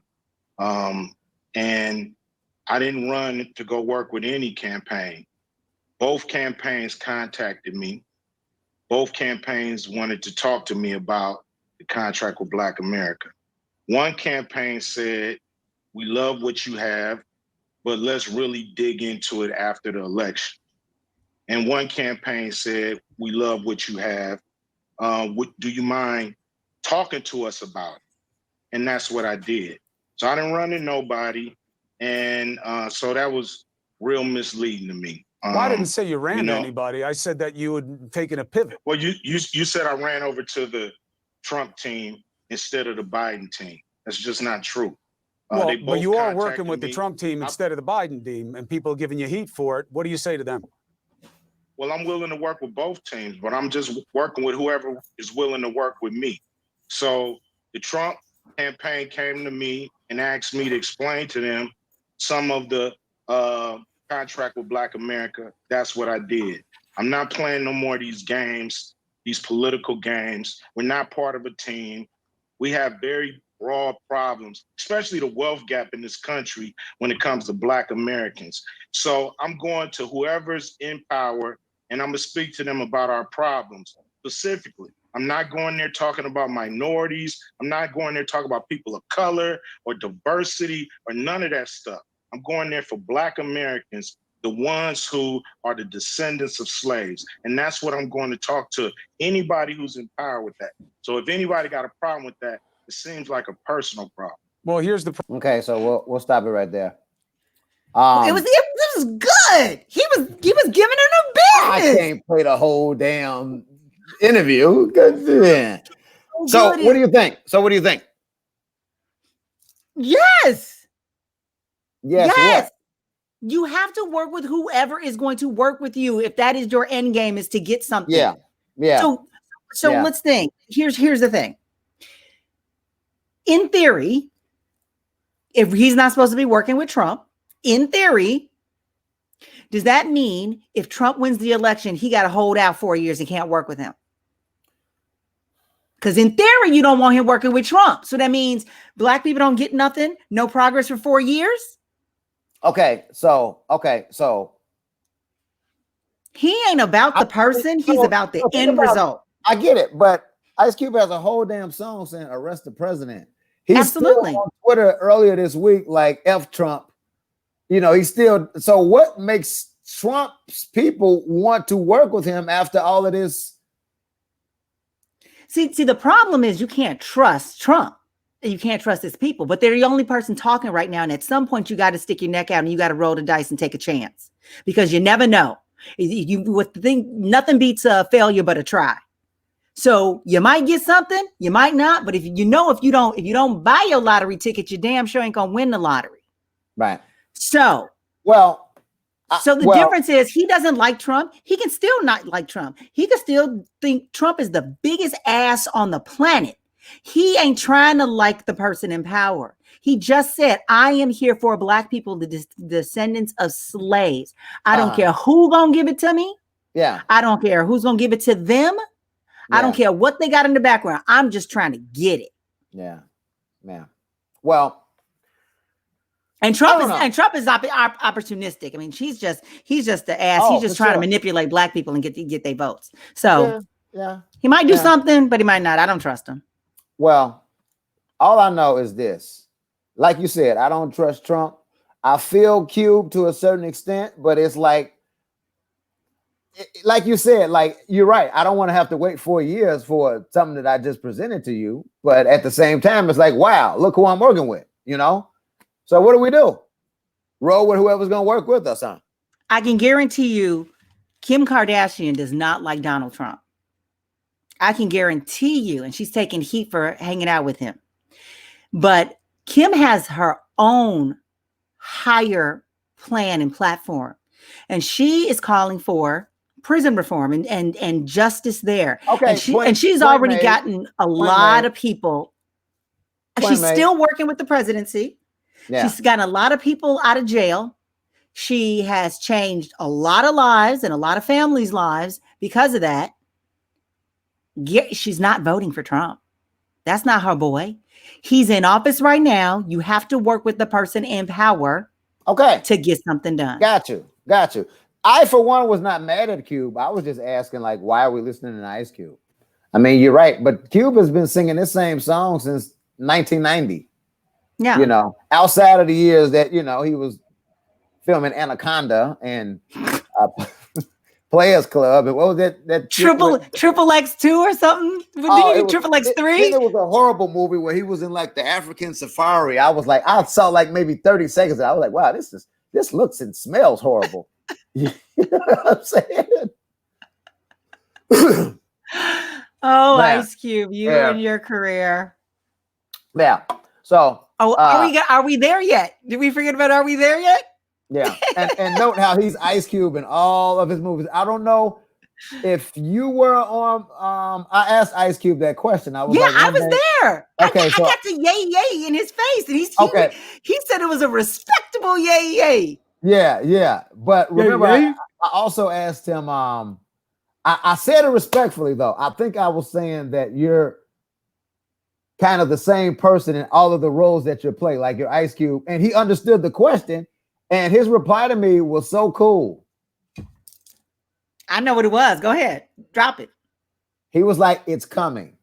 Speaker 6: and I didn't run to go work with any campaign. Both campaigns contacted me. Both campaigns wanted to talk to me about the contract with Black America. One campaign said, we love what you have, but let's really dig into it after the election. And one campaign said, we love what you have. Do you mind talking to us about it? And that's what I did. So I didn't run to nobody. And so that was real misleading to me.
Speaker 5: Well, I didn't say you ran to anybody. I said that you had taken a pivot.
Speaker 6: Well, you said I ran over to the Trump team instead of the Biden team. That's just not true.
Speaker 5: Well, but you are working with the Trump team instead of the Biden team, and people are giving you heat for it. What do you say to them?
Speaker 6: Well, I'm willing to work with both teams, but I'm just working with whoever is willing to work with me. So the Trump campaign came to me and asked me to explain to them some of the contract with Black America. That's what I did. I'm not playing no more of these games, these political games. We're not part of a team. We have very broad problems, especially the wealth gap in this country when it comes to Black Americans. So I'm going to whoever's in power and I'm gonna speak to them about our problems specifically. I'm not going there talking about minorities. I'm not going there talking about people of color or diversity or none of that stuff. I'm going there for Black Americans, the ones who are the descendants of slaves. And that's what I'm going to talk to anybody who's in power with that. So if anybody got a problem with that, it seems like a personal problem.
Speaker 5: Well, here's the
Speaker 1: okay. So we'll stop it right there.
Speaker 2: It was good. He was giving him a business.
Speaker 1: I can't play the whole damn interview. So what do you think?
Speaker 2: Yes.
Speaker 1: What?
Speaker 2: You have to work with whoever is going to work with you. If that is your end game, is to get something.
Speaker 1: Yeah.
Speaker 2: So let's think. Here's the thing. In theory, if he's not supposed to be working with Trump, in theory, does that mean if Trump wins the election, he got to hold out 4 years and can't work with him? Because in theory, you don't want him working with Trump. So that means Black people don't get nothing, no progress for 4 years.
Speaker 1: Okay, so
Speaker 2: he ain't about the person, he's about the end result.
Speaker 1: I get it, but Ice Cube has a whole damn song saying arrest the president. He's
Speaker 2: Absolutely
Speaker 1: still on Twitter earlier this week, like F Trump. You know, he's still. So what makes Trump's people want to work with him after all of this?
Speaker 2: See, the problem is you can't trust Trump. You can't trust his people, but they're the only person talking right now. And at some point, you got to stick your neck out and you got to roll the dice and take a chance because you never know. Nothing beats a failure but a try. So you might get something, you might not. But if you don't buy your lottery ticket, you damn sure ain't gonna win the lottery.
Speaker 1: Right.
Speaker 2: So the difference is he doesn't like Trump. He can still not like Trump. He can still think Trump is the biggest ass on the planet. He ain't trying to like the person in power. He just said, I am here for Black people, the descendants of slaves. I don't care who gonna give it to me.
Speaker 1: Yeah.
Speaker 2: I don't care who's gonna give it to them. Yeah. I don't care what they got in the background. I'm just trying to get it.
Speaker 1: Yeah. Well,
Speaker 2: and Trump is opportunistic. I mean, he's just the ass. He's just trying to manipulate Black people and get their votes. So he might do something, but he might not. I don't trust him.
Speaker 1: Well, all I know is this. Like you said, I don't trust Trump. I feel Cube to a certain extent, but it's like you said, like, you're right. I don't want to have to wait 4 years for something that I just presented to you. But at the same time, it's like, wow, look who I'm working with, you know? So what do? Roll with whoever's going to work with us, huh?
Speaker 2: I can guarantee you Kim Kardashian does not like Donald Trump. I can guarantee you, and she's taking heat for hanging out with him. But Kim has her own higher plan and platform. And she is calling for prison reform and justice there.
Speaker 1: Okay.
Speaker 2: And she's already gotten a lot of people. She's still working with the presidency. Yeah. She's gotten a lot of people out of jail. She has changed a lot of lives and a lot of families' lives because of that. She's not voting for Trump. That's not her boy. He's in office right now. You have to work with the person in power.
Speaker 1: Okay.
Speaker 2: To get something done.
Speaker 1: Got you. I, for one, was not mad at Cube. I was just asking, like, why are we listening to Ice Cube? I mean, you're right. But Cube has been singing this same song since 1990.
Speaker 2: Yeah.
Speaker 1: You know, outside of the years that, you know, he was filming Anaconda and Players Club. And what was that
Speaker 2: Triple X 2 or something?
Speaker 1: Oh,
Speaker 2: Did he do Triple X 3?
Speaker 1: Then there was a horrible movie where he was in like the African safari. I was like, I saw like maybe 30 seconds. I was like, wow, this looks and smells horrible. You know what I'm saying?
Speaker 2: Oh,
Speaker 1: Man.
Speaker 2: Ice Cube, you and your career.
Speaker 1: Yeah. So
Speaker 2: are we there yet? Did we forget about Are We There Yet?
Speaker 1: Yeah. And note how he's Ice Cube in all of his movies. I don't know if you were on I asked Ice Cube that question. I was
Speaker 2: there.
Speaker 1: Okay,
Speaker 2: I got the yay in his face, and he said it was a respectable yay.
Speaker 1: Yeah. But remember, I also asked him, I said it respectfully though. I think I was saying that you're kind of the same person in all of the roles that you play, like you're Ice Cube. And he understood the question, and his reply to me was so cool.
Speaker 2: I know what it was. Go ahead. Drop it.
Speaker 1: He was like, it's coming.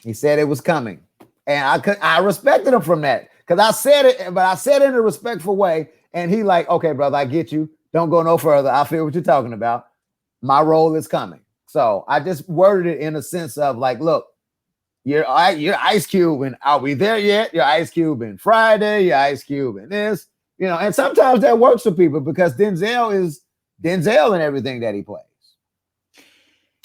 Speaker 1: He said it was coming. And I respected him from that. Because I said it, but I said it in a respectful way. And he like, okay, brother, I get you. Don't go no further. I feel what you're talking about. My role is coming. So I just worded it in a sense of like, look, you're Ice Cube and Are We There Yet? You're Ice Cube in Friday. You're Ice Cube in this. You know, and sometimes that works for people because Denzel is Denzel in everything that he plays.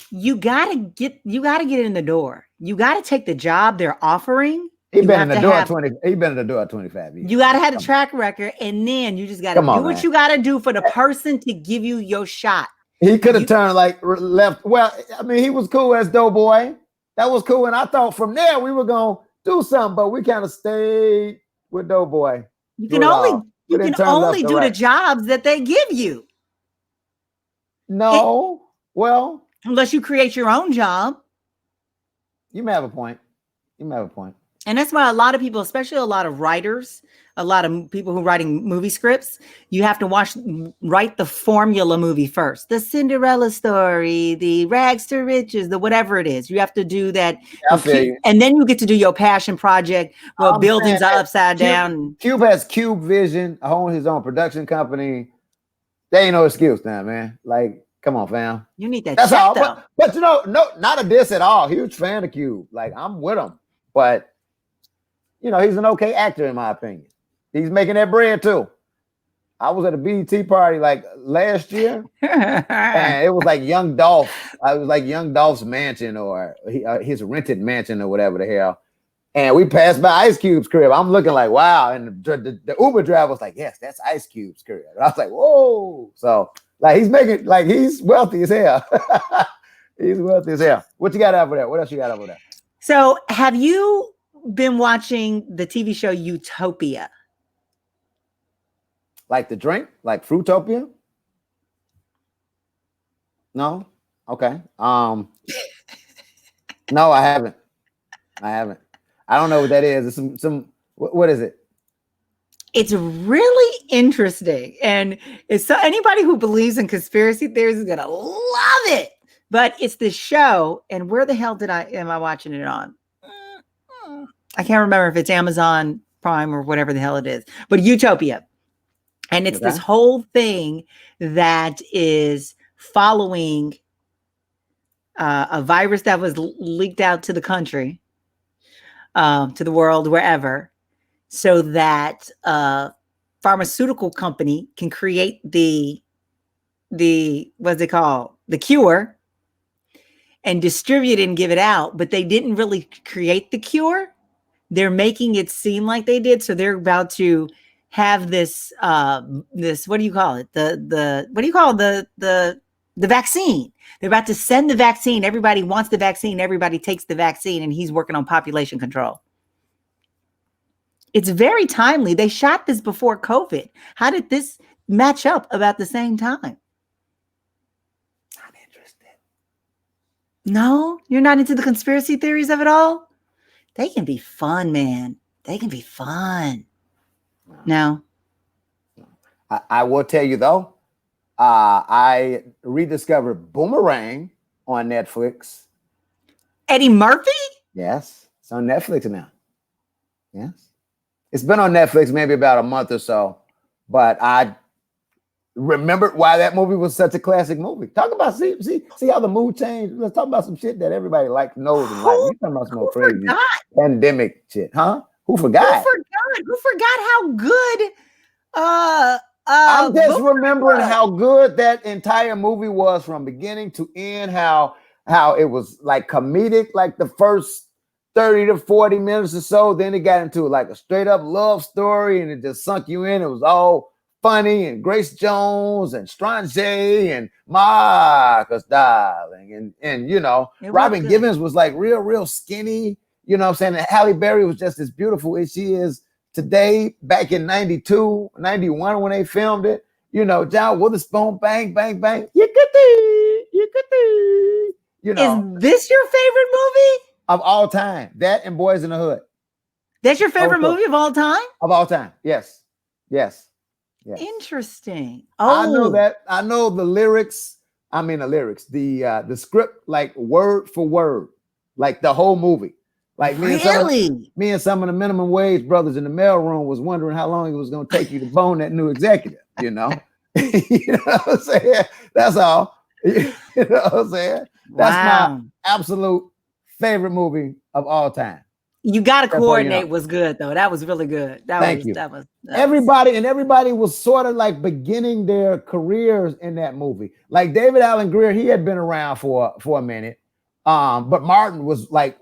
Speaker 2: You gotta get in the door. You gotta take the job they're offering.
Speaker 1: He's been in the door at 25 years.
Speaker 2: You gotta have a track record, and then you just gotta do what you gotta do for the person to give you your shot.
Speaker 1: He could have turned like left. Well, I mean, he was cool as Doughboy. That was cool, and I thought from there we were gonna do something, but we kind of stayed with Doughboy.
Speaker 2: You can only do the jobs that they give you.
Speaker 1: No, well,
Speaker 2: unless you create your own job.
Speaker 1: You may have a point.
Speaker 2: And that's why a lot of people, especially a lot of writers, a lot of people who are writing movie scripts, you have to write the formula movie first. The Cinderella story, the rags to riches, the whatever it is. You have to do that. And then you get to do your passion project where buildings are upside down.
Speaker 1: Cube has Cube Vision, owns his own production company. There ain't no excuse now, man. Like, come on, fam.
Speaker 2: You need that.
Speaker 1: That's all. But you know, no, not a diss at all. Huge fan of Cube. Like, I'm with him. But you know, he's an okay actor in my opinion. He's making that bread too. I was at a BET party like last year, and it was like Young Dolph. I was like Young Dolph's mansion or his rented mansion or whatever the hell. And we passed by Ice Cube's crib. I'm looking like, wow. And the Uber driver was like, yes, that's Ice Cube's crib. And I was like, whoa. So like he's wealthy as hell. He's wealthy as hell. What you got over there? What else you got over there?
Speaker 2: So have you been watching the TV show Utopia?
Speaker 1: Like the drink? Like Fruitopia? No? Okay. No, I haven't. I don't know what that is. It's what is it?
Speaker 2: It's really interesting. And it's anybody who believes in conspiracy theories is gonna love it. But it's this show, and where the hell am I watching it on? I can't remember if it's Amazon Prime or whatever the hell it is, but Utopia. And it's this whole thing that is following a virus that was leaked out to the country, to the world, wherever, so that pharmaceutical company can create the what's it called? The cure, and distribute it and give it out. But they didn't really create the cure. They're making it seem like they did. So they're about to have this what do you call it? The vaccine. They're about to send the vaccine. Everybody wants the vaccine. Everybody takes the vaccine, and he's working on population control. It's very timely. They shot this before COVID. How did this match up about the same time?
Speaker 1: Not interested.
Speaker 2: No, you're not into the conspiracy theories of it all? They can be fun, man. They can be fun. No.
Speaker 1: I will tell you though, I rediscovered Boomerang on Netflix.
Speaker 2: Eddie Murphy?
Speaker 1: Yes. It's on Netflix now. Yes. It's been on Netflix maybe about a month or so, but I remembered why that movie was such a classic movie. Talk about see how the mood changed. Let's talk about some shit that everybody knows and likes. You talking about some crazy pandemic shit, huh? Who forgot?
Speaker 2: Who forgot how good?
Speaker 1: I'm just remembering how good that entire movie was from beginning to end. How it was like comedic, like the first 30 to 40 minutes or so. Then it got into like a straight up love story, and it just sunk you in. It was all funny, and Grace Jones and Strange and Marcus Darling, and you know, Robin Givens was like real skinny. You know what I'm saying? And Halle Berry was just as beautiful as she is today, back in 92, 91 when they filmed it. You know, John Witherspoon, bang, bang, bang. You could do. You know.
Speaker 2: Is this your favorite movie?
Speaker 1: Of all time? That and Boys in the Hood.
Speaker 2: That's your favorite movie of all time?
Speaker 1: Of all time, yes.
Speaker 2: Interesting.
Speaker 1: I know that. I know the lyrics. I mean the script, like word for word, like the whole movie. Like me and some of the minimum wage brothers in the mailroom was wondering how long it was going to take you to bone that new executive, you know? You know what I'm saying? That's all. You know what I'm saying? That's my absolute favorite movie of all time.
Speaker 2: You got to coordinate was good, though. That was really good.
Speaker 1: Thank you. Everybody was sort of like beginning their careers in that movie. Like David Alan Grier, he had been around for a minute. But Martin was like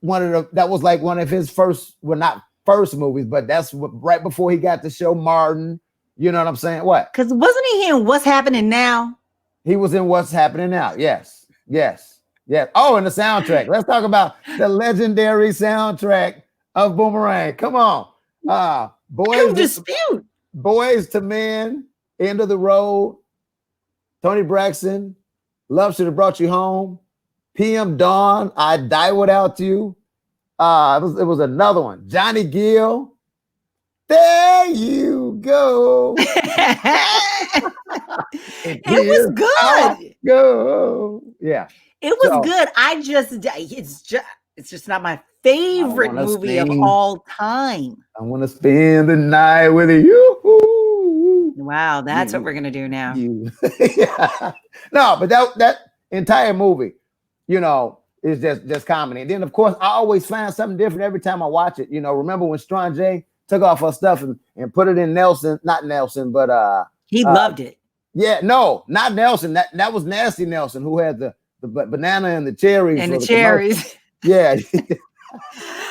Speaker 1: one of his first, well, not first movies, but that's right before he got the show Martin. You know what I'm saying? What?
Speaker 2: Because wasn't he in What's Happening Now?
Speaker 1: He was in What's Happening Now. Yes. Oh, and the soundtrack. Let's talk about the legendary soundtrack of Boomerang. Come on. Boys to Men, End of the Road, Tony Braxton, Love Should Have Brought You Home, PM Dawn, I Die Without You. It was another one. Johnny Gill. There you go.
Speaker 2: It was good.
Speaker 1: Go. Yeah.
Speaker 2: It was good. It's just not my favorite movie of all time.
Speaker 1: I want to spend the night with you.
Speaker 2: Wow, that's what we're gonna do now.
Speaker 1: Yeah. No, but that entire movie, you know, is just comedy. And then of course I always find something different every time I watch it. You know, remember when Strange took off her stuff and put it in Nelson, not Nelson, but
Speaker 2: he loved it.
Speaker 1: Yeah, no, not Nelson. That was Nasty Nelson, who had the banana and the cherries.
Speaker 2: And the cherries.
Speaker 1: Yeah.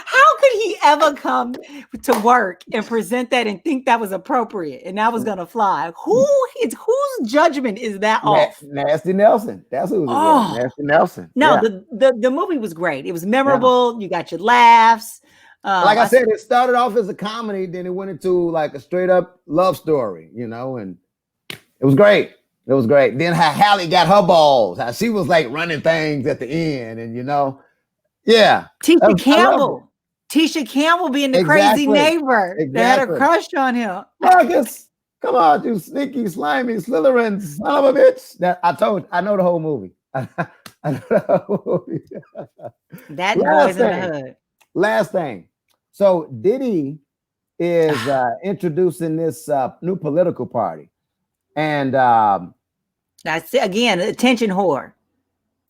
Speaker 2: How could he ever come to work and present that and think that was appropriate and that was gonna fly? Whose judgment is that off?
Speaker 1: Nasty Nelson. That's who it was. Nasty Nelson.
Speaker 2: No, yeah. the movie was great. It was memorable. Yeah. You got your laughs.
Speaker 1: Like I said, it started off as a comedy, then it went into like a straight up love story, you know, and it was great. It was great. Then how Halle got her balls, how she was like running things at the end, and you know, yeah.
Speaker 2: Tisha Campbell being the crazy neighbor that had a crush on him.
Speaker 1: Marcus, come on, you sneaky, slimy, Slytherin son of a bitch. I know the whole movie. I know the whole movie.
Speaker 2: That Boys in the Hood.
Speaker 1: Last thing. So Diddy is introducing this new political party. And
Speaker 2: that's again attention whore.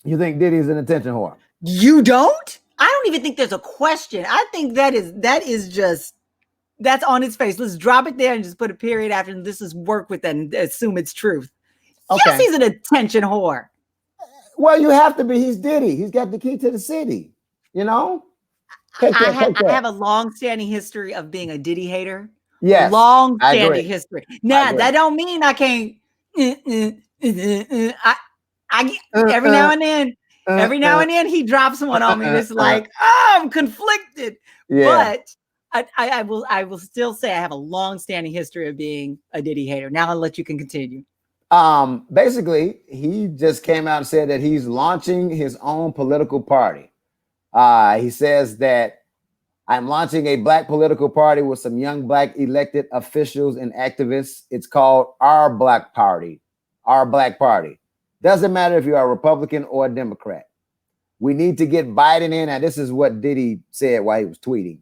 Speaker 1: You think Diddy's an attention whore?
Speaker 2: You don't? I don't even think there's a question. I think that's on its face. Let's drop it there and just put a period after, and this is work with that and assume it's truth. Okay. Yes, he's an attention whore.
Speaker 1: Well, you have to be. He's Diddy. He's got the key to the city. You know.
Speaker 2: I have a long-standing history of being a Diddy hater.
Speaker 1: Yes,
Speaker 2: long-standing history. Now that don't mean I can't. I every now and then he drops one on me. And it's like I'm conflicted. Yeah. But I will still say I have a long-standing history of being a Diddy hater. Now I'll let you continue.
Speaker 1: Basically, he just came out and said that he's launching his own political party. He says that I'm launching a black political party with some young black elected officials and activists. It's called Our Black Party. Our Black Party. Doesn't matter if you're a Republican or a Democrat. We need to get Biden in. And this is what Diddy said while he was tweeting.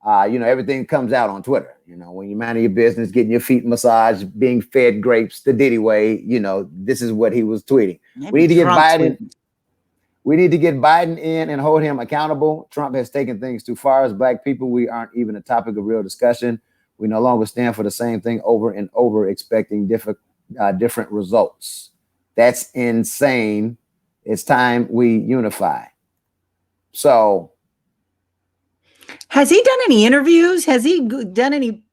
Speaker 1: Everything comes out on Twitter. When you're minding your business, getting your feet massaged, being fed grapes the Diddy way, this is what he was tweeting.
Speaker 2: Maybe
Speaker 1: We need to get Biden.
Speaker 2: Tweeting.
Speaker 1: We need to get Biden in and hold him accountable. Trump has taken things too far. As Black people, we aren't even a topic of real discussion. We no longer stand for the same thing over and over, expecting different results. That's insane. It's time we unify. So,
Speaker 2: has he done any interviews? Has he done any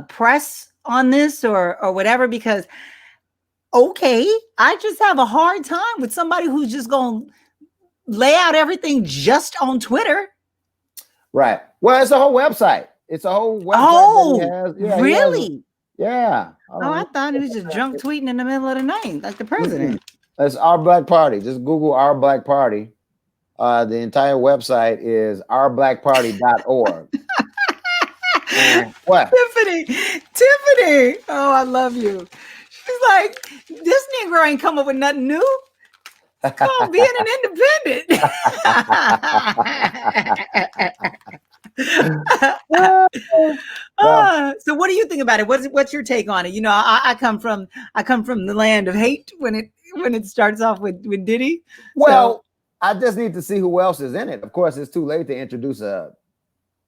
Speaker 2: press on this or whatever? Because, okay, I just have a hard time with somebody who's just going to lay out everything just on Twitter.
Speaker 1: Right. Well, it's a whole website. It's a whole website.
Speaker 2: Oh, really?
Speaker 1: Yeah.
Speaker 2: Oh, I thought he was just drunk tweeting in the middle of the night, like the president.
Speaker 1: It's Our Black Party. Just Google Our Black Party. The entire website is ourblackparty.org. What?
Speaker 2: Tiffany. Oh, I love you. She's like, this Negro ain't come up with nothing new. It's called being an independent. So what do you think about it? What's your take on it? I come from the land of hate when it starts off with Diddy.
Speaker 1: Well, I just need to see who else is in it. Of course, it's too late to introduce a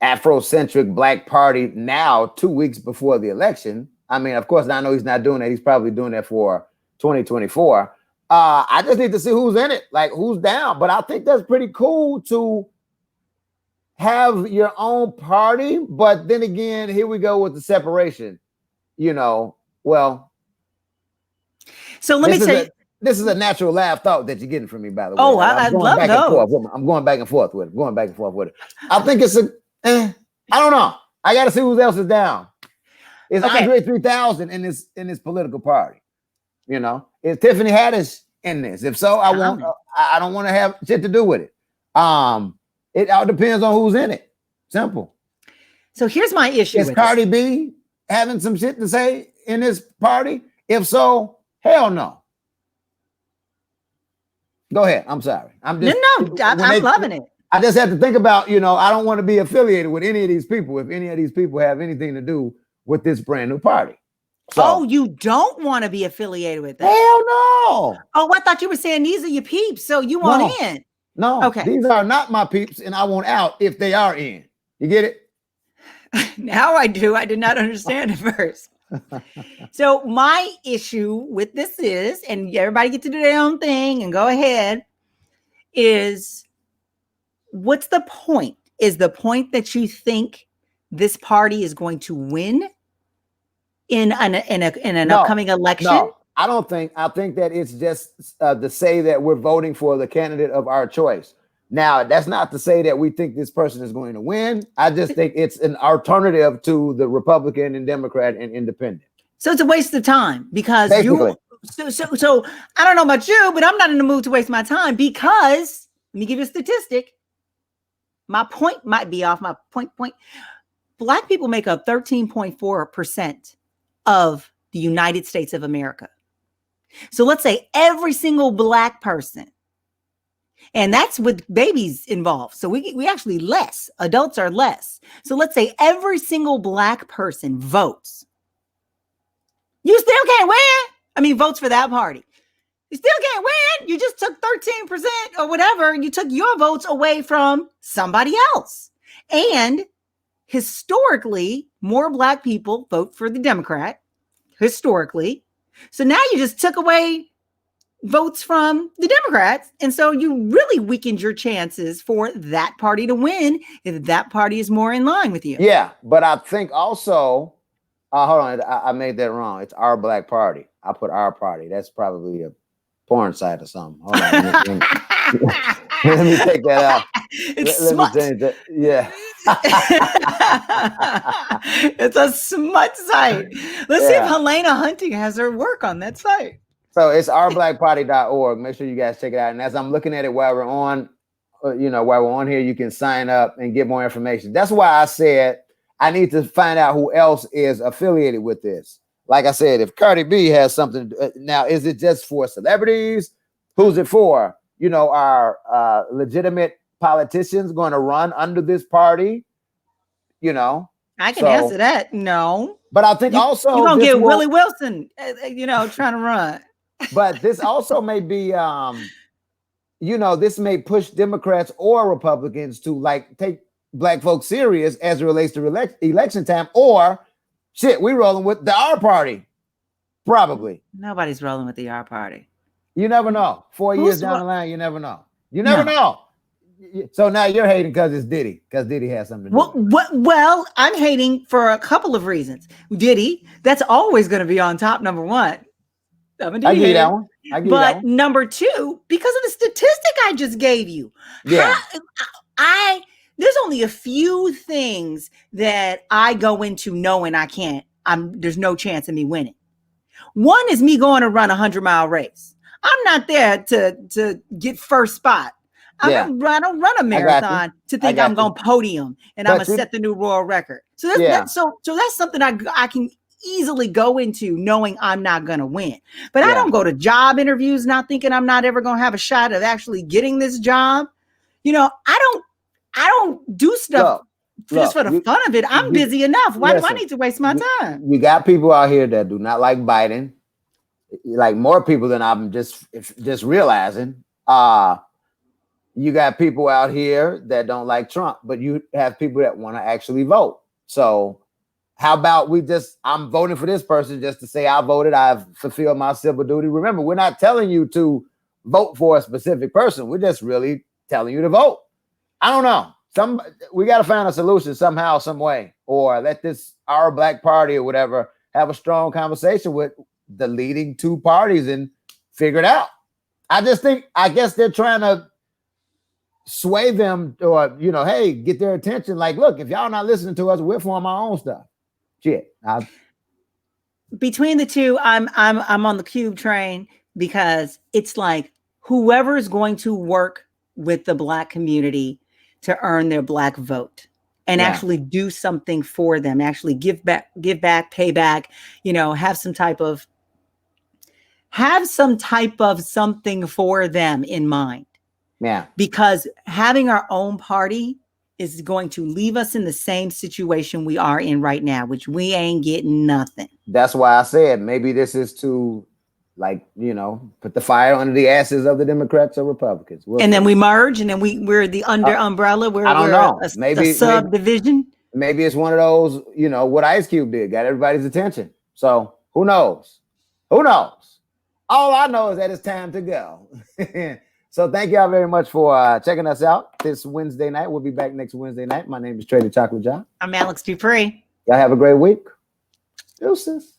Speaker 1: Afrocentric Black party now, 2 weeks before the election. I mean, of course, I know he's not doing that. He's probably doing that for 2024. I just need to see who's in it, like who's down. But I think that's pretty cool to have your own party. But then again, here we go with the separation. Well.
Speaker 2: So let me say.
Speaker 1: This is a natural laugh thought that you're getting from me, by the way.
Speaker 2: Oh, I love those.
Speaker 1: I'm going back and forth with it. I think it's I don't know. I got to see who else is down. Is Andre 3000 in this political party? Is Tiffany Haddish in this? If so, I don't want to have shit to do with it. It all depends on who's in it. Simple.
Speaker 2: So here's my issue.
Speaker 1: Is Cardi B having some shit to say in this party? If so, hell no. Go ahead. I'm sorry. I'm loving it. I just have to think about, I don't want to be affiliated with any of these people if any of these people have anything to do with this brand new party. So,
Speaker 2: you don't want to be affiliated with them?
Speaker 1: Hell no.
Speaker 2: Oh, I thought you were saying these are your peeps, so you want in.
Speaker 1: No. Okay. These are not my peeps, and I want out if they are in. You get it?
Speaker 2: Now I do. I did not understand it first. So my issue with this is, and everybody get to do their own thing and go ahead, is what's the point? Is the point that you think this party is going to win in an upcoming election?
Speaker 1: No, I don't think. I think that it's just to say that we're voting for the candidate of our choice. Now, that's not to say that we think this person is going to win. I just think it's an alternative to the Republican and Democrat and Independent.
Speaker 2: So it's a waste of time because
Speaker 1: basically.
Speaker 2: So I don't know about you, but I'm not in the mood to waste my time because let me give you a statistic. My point might be off. My point. Black people make up 13.4% of the United States of America. So let's say every single Black person. And that's with babies involved. So we actually less. Adults are less. So let's say every single Black person votes. You still can't win. Votes for that party. You still can't win. You just took 13% or whatever. You took your votes away from somebody else. And historically, more Black people vote for the Democrat. Historically. So now you just took away votes from the Democrats. And so you really weakened your chances for that party to win if that party is more in line with you.
Speaker 1: Yeah, but I think also, hold on, I made that wrong. It's Our Black Party. I put Our Party. That's probably a porn site or something. Hold on. Let me take that out. Let me change that. Yeah.
Speaker 2: It's a smut site. Let's see if Helena Hunting has her work on that site.
Speaker 1: So it's ourblackparty.org. Make sure you guys check it out. And as I'm looking at it while we're on, while we're on here, you can sign up and get more information. That's why I said I need to find out who else is affiliated with this. Like I said, if Cardi B has something, now is it just for celebrities? Who's it for? are legitimate politicians going to run under this party?
Speaker 2: I can answer that. No.
Speaker 1: But I think also
Speaker 2: you're gonna get Willie Wilson, trying to run.
Speaker 1: But this also may be, this may push Democrats or Republicans to take black folks serious as it relates to election time, or shit, we rolling with the R party. Probably.
Speaker 2: Nobody's rolling with the R party.
Speaker 1: You never know. 4 years down the line, you never know. You never know. So now you're hating because it's Diddy, because Diddy has something to do.
Speaker 2: Well, I'm hating for a couple of reasons. Diddy, that's always going to be on top, number one.
Speaker 1: I give you that one.
Speaker 2: But number two, because of the statistic I just gave you.
Speaker 1: Yeah.
Speaker 2: There's only a few things that I go into knowing there's no chance of me winning. One is me going to run a 100-mile race. I'm not there to get first spot. I don't run a marathon to think I'm going to podium and I'm going to set the new world record. So that's something I can easily go into knowing I'm not going to win. But I don't go to job interviews not thinking I'm not ever going to have a shot of actually getting this job. I don't do stuff just for the fun of it. I'm busy enough. Why do I need to waste my time?
Speaker 1: You got people out here that do not like Biden, like more people than I'm just realizing. You got people out here that don't like Trump, but you have people that want to actually vote. So how about I'm voting for this person just to say I voted, I've fulfilled my civil duty. Remember, we're not telling you to vote for a specific person. We're just really telling you to vote. I don't know. We got to find a solution somehow, some way, or let our black party or whatever have a strong conversation with the leading two parties and figure it out. I guess they're trying to sway them or, hey, get their attention. Like, look, if y'all not listening to us, we're forming our own stuff. Shit.
Speaker 2: Between the two, I'm on the cube train because it's like whoever is going to work with the black community to earn their black vote and actually do something for them, actually give back, pay back, have some type of something for them in mind.
Speaker 1: Yeah.
Speaker 2: Because having our own party is going to leave us in the same situation we are in right now, which we ain't getting nothing.
Speaker 1: That's why I said maybe this is to put the fire under the asses of the Democrats or Republicans.
Speaker 2: Then we merge and then we're the umbrella.
Speaker 1: I don't know. Maybe
Speaker 2: a subdivision.
Speaker 1: Maybe it's one of those, what Ice Cube did, got everybody's attention. So who knows? All I know is that it's time to go. So thank y'all very much for checking us out this Wednesday night. We'll be back next Wednesday night. My name is Trey the Chocolate John.
Speaker 2: I'm Alex Dupree.
Speaker 1: Y'all have a great week. Deuces.